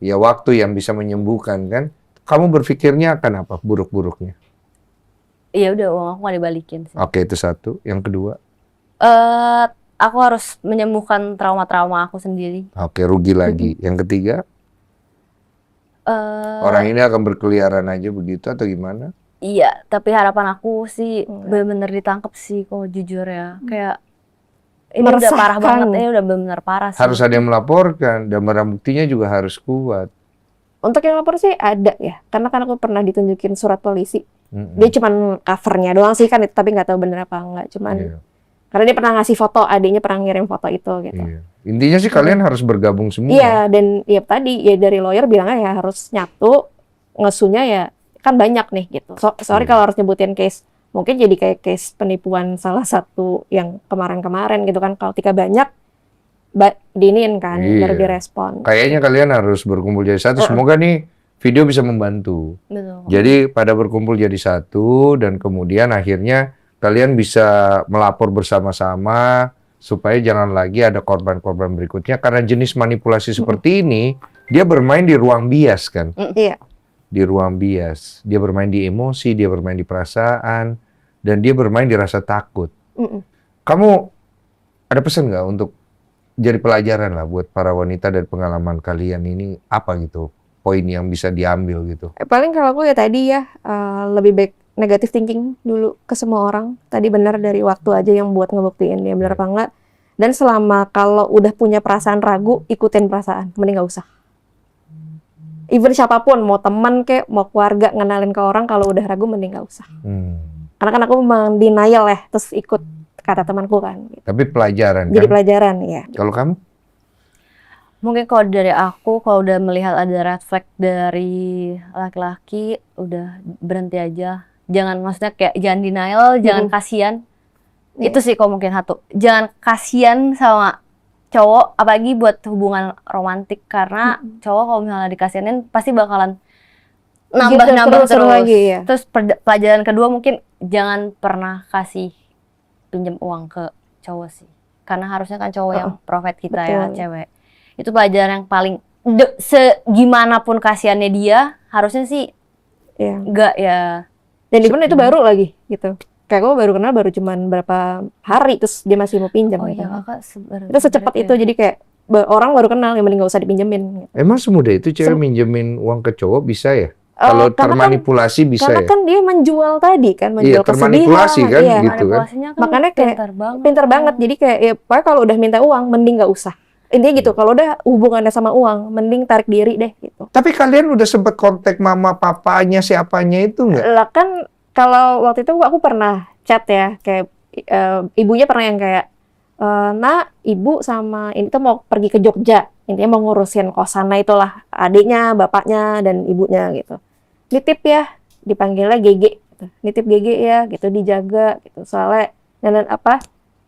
B: Ya waktu yang bisa menyembuhkan kan. Kamu berpikirnya akan apa buruk-buruknya?
A: Iya udah uang aku nggak dibalikin sih.
B: Oke, itu satu. Yang kedua?
A: Aku harus menyembuhkan trauma-trauma aku sendiri.
B: Oke, rugi lagi. Yang ketiga? Orang ini akan berkeliaran aja begitu atau gimana?
A: Iya, tapi harapan aku sih benar-benar ditangkap sih kok, jujur ya. Kayak ini udah parah
C: Meresahkan.
A: banget, ini udah benar-benar parah sih.
B: Harus ada yang melaporkan dan barang buktinya juga harus kuat.
C: Untuk yang lapor sih ada ya, karena kan aku pernah ditunjukin surat polisi.
B: Mm-mm.
C: Dia cuman covernya doang sih kan, tapi nggak tahu bener apa enggak. Cuman
B: Iya.
C: Karena dia pernah ngasih foto, adiknya pernah ngirim foto itu gitu.
B: Iya. Intinya sih kalian harus bergabung semua.
C: Iya, dan ya tadi ya dari lawyer bilangnya ya harus nyatu, ngesunya ya kan banyak nih gitu. Sorry
B: Iya.
C: kalau harus nyebutin case, mungkin jadi kayak case penipuan salah satu yang kemarin-kemarin gitu kan. Kalau ketika banyak, diinin kan,
B: Iya.
C: baru direspon.
B: Kayaknya kalian harus berkumpul jadi satu. Semoga nih video bisa membantu.
A: Betul.
B: Jadi pada berkumpul jadi satu dan kemudian akhirnya kalian bisa melapor bersama-sama supaya jangan lagi ada korban-korban berikutnya karena jenis manipulasi seperti ini dia bermain di ruang bias kan.
C: Iya.
B: Di ruang bias. Dia bermain di emosi, dia bermain di perasaan dan dia bermain di rasa takut. Kamu ada pesan nggak untuk jadi pelajaran lah buat para wanita dari pengalaman kalian ini apa gitu? Poin yang bisa diambil gitu.
C: Paling kalau aku ya tadi ya lebih baik negative thinking dulu ke semua orang. Tadi benar dari waktu aja yang buat ngebuktiin dia benar apa enggak. Dan selama kalau udah punya perasaan ragu, ikutin perasaan. Mending nggak usah. Even siapapun, mau teman kek, mau keluarga, ngenalin ke orang, kalau udah ragu mending nggak usah. Karena kan aku memang denial ya, terus ikut kata temanku kan. Gitu.
B: Tapi pelajaran
C: Jadi
B: kan?
C: pelajaran ya.
B: Kalau kamu?
A: Mungkin kalau dari aku, kalau udah melihat ada red flag dari laki-laki, udah berhenti aja. Jangan, maksudnya kayak jangan denial, jangan kasihan.
C: Iya.
A: Itu sih kalau mungkin satu. Jangan kasihan sama cowok, apalagi buat hubungan romantik. Karena cowok kalau misalnya dikasihanin, pasti bakalan nambah-nambah
C: Seru-seru
A: terus.
C: lagi, ya.
A: Terus pelajaran kedua mungkin jangan pernah kasih pinjam uang ke cowok sih. Karena harusnya kan cowok yang provide kita ya,
C: Betul.
A: cewek. Itu pelajaran yang paling gimana pun kasihannya dia, harusnya sih
C: Iya.
A: enggak ya.
C: Dan di mana itu baru lagi gitu. Kayak aku baru kenal baru cuman berapa hari terus dia masih mau pinjam
A: Oh
C: gitu.
A: iya, kakak
C: Itu secepat itu jadi kayak orang baru kenal yang mending nggak usah dipinjemin. Gitu.
B: Emang semudah itu cewek minjemin uang ke cowok bisa ya? Kalau
C: karena
B: termanipulasi bisa
C: Karena
B: ya?
C: kan dia menjual tadi kan, menjual
B: Iya, termanipulasi
C: kesedihan.
B: kan,
C: Iya.
B: gitu.
A: manipulasinya kan
C: Makanya kayak
A: pintar banget.
C: Pinter banget. Jadi kayak ya pokoknya kalau udah minta uang mending nggak usah. Intinya gitu, kalau udah hubungannya sama uang mending tarik diri deh gitu.
B: Tapi kalian udah sempet kontak mama papanya siapanya itu nggak?
C: Lah kan kalau waktu itu aku pernah chat ya, kayak ibunya pernah yang kayak nak, ibu sama ini tuh mau pergi ke Jogja, intinya mau ngurusin kosannya itulah, adiknya, bapaknya, dan ibunya gitu. Nitip ya, dipanggilnya Gege, gitu. Nitip Gege ya, gitu, dijaga, gitu. Soalnya nenek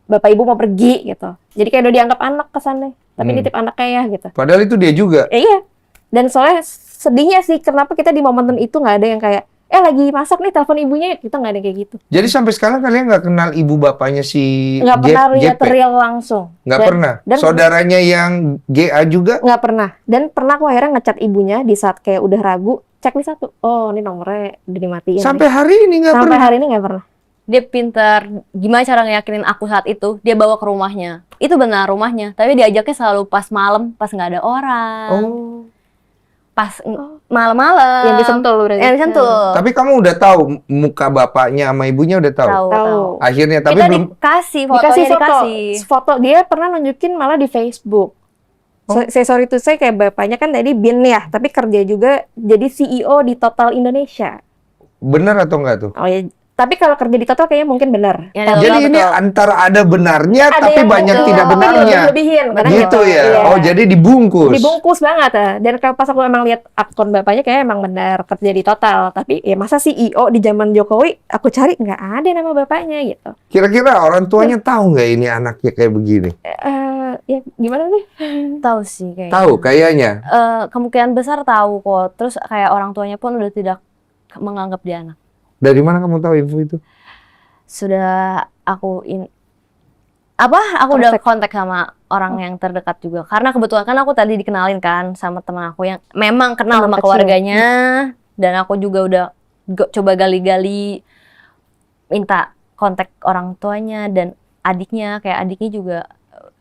C: bapak ibu mau pergi gitu. Jadi kayak udah dianggap anak kesannya, tapi nitip anaknya ya gitu.
B: Padahal itu dia juga.
C: Iya. Dan soalnya sedihnya sih, kenapa kita di momen itu nggak ada yang kayak lagi masak nih, telepon ibunya, kita nggak ada kayak gitu.
B: Jadi sampai sekarang kalian nggak kenal ibu bapaknya si
C: Nggak pernah lihat
B: JP?
C: real langsung.
B: Nggak
C: Dan-
B: pernah?
C: dan-
B: Saudaranya yang GA juga?
C: Nggak pernah. Dan pernah aku akhirnya ngechat ibunya di saat kayak udah ragu, checklist satu. Oh, ini nomornya udah dimatiin.
B: Sampai hari ini nggak
C: Sampai
B: pernah?
C: hari ini nggak pernah.
A: Dia pintar gimana cara ngeyakinin aku saat itu. Dia bawa ke rumahnya. Itu benar rumahnya, tapi diajaknya selalu pas malam, pas nggak ada orang.
B: Oh.
A: Pas malam-malam.
C: Yang disentul berarti.
A: Yang disentul.
B: Tapi kamu udah tahu muka bapaknya sama ibunya udah tahu?
C: Tahu.
B: Akhirnya tapi
A: Kita
B: belum.
A: dikasih fotonya,
C: Dikasih foto.
A: dikasih.
C: Foto dia pernah nunjukin malah di Facebook. Saya sorry tuh, saya kayak bapaknya kan tadi Bin ya, tapi kerja juga jadi CEO di Total Indonesia.
B: Bener atau enggak tuh?
C: Oh ya, tapi kalau kerja di Total kayaknya mungkin benar.
A: Yang
C: Tapi
B: Jadi
A: betul,
B: ini
A: betul.
B: antara ada benarnya
C: ada
B: tapi
C: yang
B: banyak
C: betul,
B: tidak
C: tapi
B: benarnya.
C: Lebihin, kadang
B: Gitu ya.
C: Iya.
B: Oh, jadi dibungkus.
C: Dibungkus banget ya. Dan pas aku emang lihat akun bapaknya kayak emang benar kerja di Total. Tapi ya masa CEO di zaman Jokowi aku cari nggak ada nama bapaknya gitu.
B: Kira-kira orang tuanya tahu nggak ini anaknya kayak begini?
C: Ya gimana nih?
A: Tahu sih kayaknya.
B: Tahu kayaknya.
A: Kemungkinan besar tahu kok. Terus kayak orang tuanya pun udah tidak menganggap dia anak.
B: Dari mana kamu tahu info itu?
A: Sudah aku udah kontak sama orang yang terdekat juga. Karena kebetulan kan aku tadi dikenalin kan sama teman aku yang memang kenal
C: Teman
A: sama
C: kecil.
A: keluarganya. Dan aku juga udah coba gali-gali minta kontak orang tuanya dan adiknya. Kayak adiknya juga,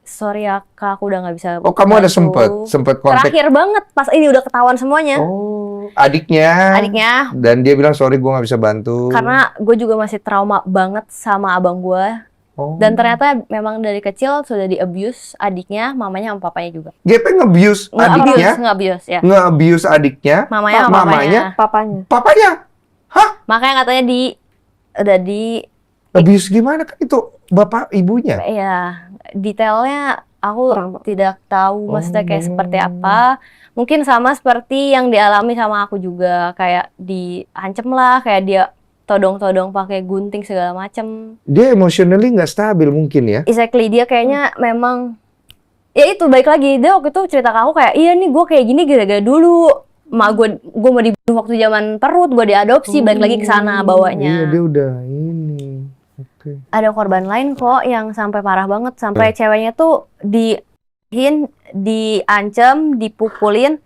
A: sorry ya kak, aku udah nggak bisa
B: Oh, kamu ada
A: bantu."
B: sempet kontak.
A: Terakhir banget pas ini udah ketahuan semuanya.
B: Oh, adiknya. Dan dia bilang sorry gue nggak bisa bantu.
A: Karena gue juga masih trauma banget sama abang gue.
B: Oh.
A: Dan ternyata memang dari kecil sudah di-abuse adiknya, mamanya sama papanya juga.
B: GP nge-abuse adiknya,
A: Nge-abuse ya.
B: nge-abuse adiknya,
A: Mamanya sama
B: mamanya,
C: Papanya.
B: papanya. Hah?
A: Makanya katanya udah di
B: Abuse gimana kan itu bapak ibunya?
A: Ya, detailnya aku
C: Kurang, Pak.
A: tidak tahu maksudnya kayak
B: Oh.
A: seperti apa. Mungkin sama seperti yang dialami sama aku juga, kayak diancem lah, kayak dia todong-todong pakai gunting segala macem.
B: Dia emotionally nggak stabil mungkin ya?
A: Exactly, dia kayaknya memang ya itu balik lagi, dia waktu itu cerita ke aku kayak iya nih gue kayak gini gara-gara dulu emak gue mau dibunuh waktu zaman perut, gue diadopsi, balik lagi ke sana
B: Iya,
A: bawanya.
B: dia udah ini. Oke.
A: Ada korban lain kok yang sampai parah banget, sampai ceweknya tuh diancam, dipukulin,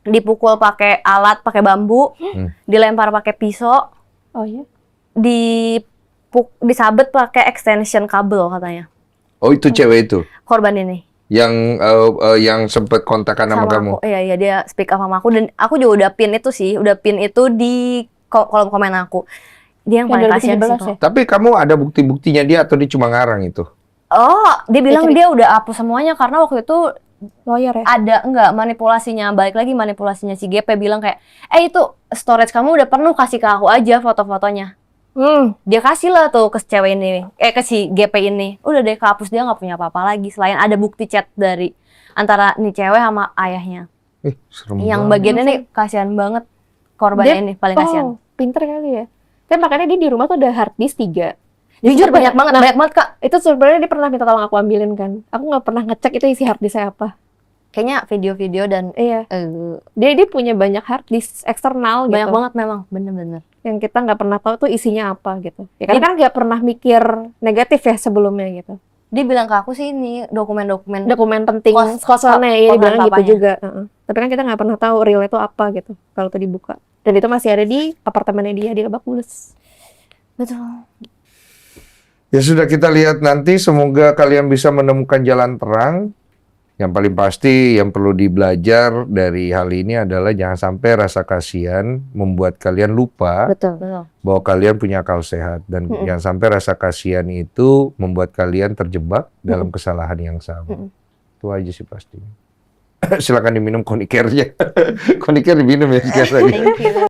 A: dipukul pakai alat, pakai bambu, dilempar pakai pisau,
C: Oh ya.
A: disabet pakai extension kabel katanya.
B: Oh itu cewek itu
A: Korban ini
B: yang sempet kontakan sama kamu.
A: aku. Iya dia speak up sama aku dan aku juga udah pin itu di kolom komen aku. Dia yang paling kasihan sih
C: 2017
A: kok.
C: ya?
B: Tapi kamu ada bukti-buktinya dia atau dia cuma ngarang itu?
A: Oh, dia bilang dia udah hapus semuanya karena waktu itu
C: Lawyer ya?
A: ada manipulasinya, balik lagi manipulasinya si GP bilang kayak itu storage kamu udah penuh, kasih ke aku aja foto-fotonya. Dia kasih lah tuh ke cewek ini, ke si GP ini. Udah deh kehapus, dia nggak punya apa-apa lagi selain ada bukti chat dari antara nih cewek sama ayahnya.
B: Serem
A: Yang
B: banget.
A: bagian ini kasihan banget, korbannya ini paling kasihan.
C: Pinter kali ya. Tapi makanya dia di rumah tuh ada hard disk 3.
A: Jujur banyak banget Kak.
C: Itu sebenarnya dia pernah minta tolong aku ambilin kan. Aku nggak pernah ngecek itu isi hard disknya apa.
A: Kayaknya video-video dan
C: Iya. Dia punya banyak hard disk eksternal
A: banyak
C: gitu.
A: banget memang, bener-bener.
C: Yang kita nggak pernah tahu tuh isinya apa gitu. Ya karena kan nggak pernah mikir negatif ya sebelumnya gitu.
A: Dia bilang ke aku sih ini dokumen-dokumen.
C: Dokumen penting kosannya ya dia bilang gitu juga. Tapi kan kita nggak pernah tahu real itu apa gitu kalau itu dibuka. Dan itu masih ada di apartemennya dia di Lebak Bulus.
A: Betul.
B: Ya sudah, kita lihat nanti, semoga kalian bisa menemukan jalan terang. Yang paling pasti yang perlu dibelajar dari hal ini adalah jangan sampai rasa kasihan membuat kalian lupa
C: Betul.
B: bahwa kalian punya akal sehat. Dan jangan sampai rasa kasihan itu membuat kalian terjebak dalam kesalahan yang sama. Itu aja sih pastinya. Silakan diminum Konikernya. Koniker diminum ya sekarang.
A: Thank you.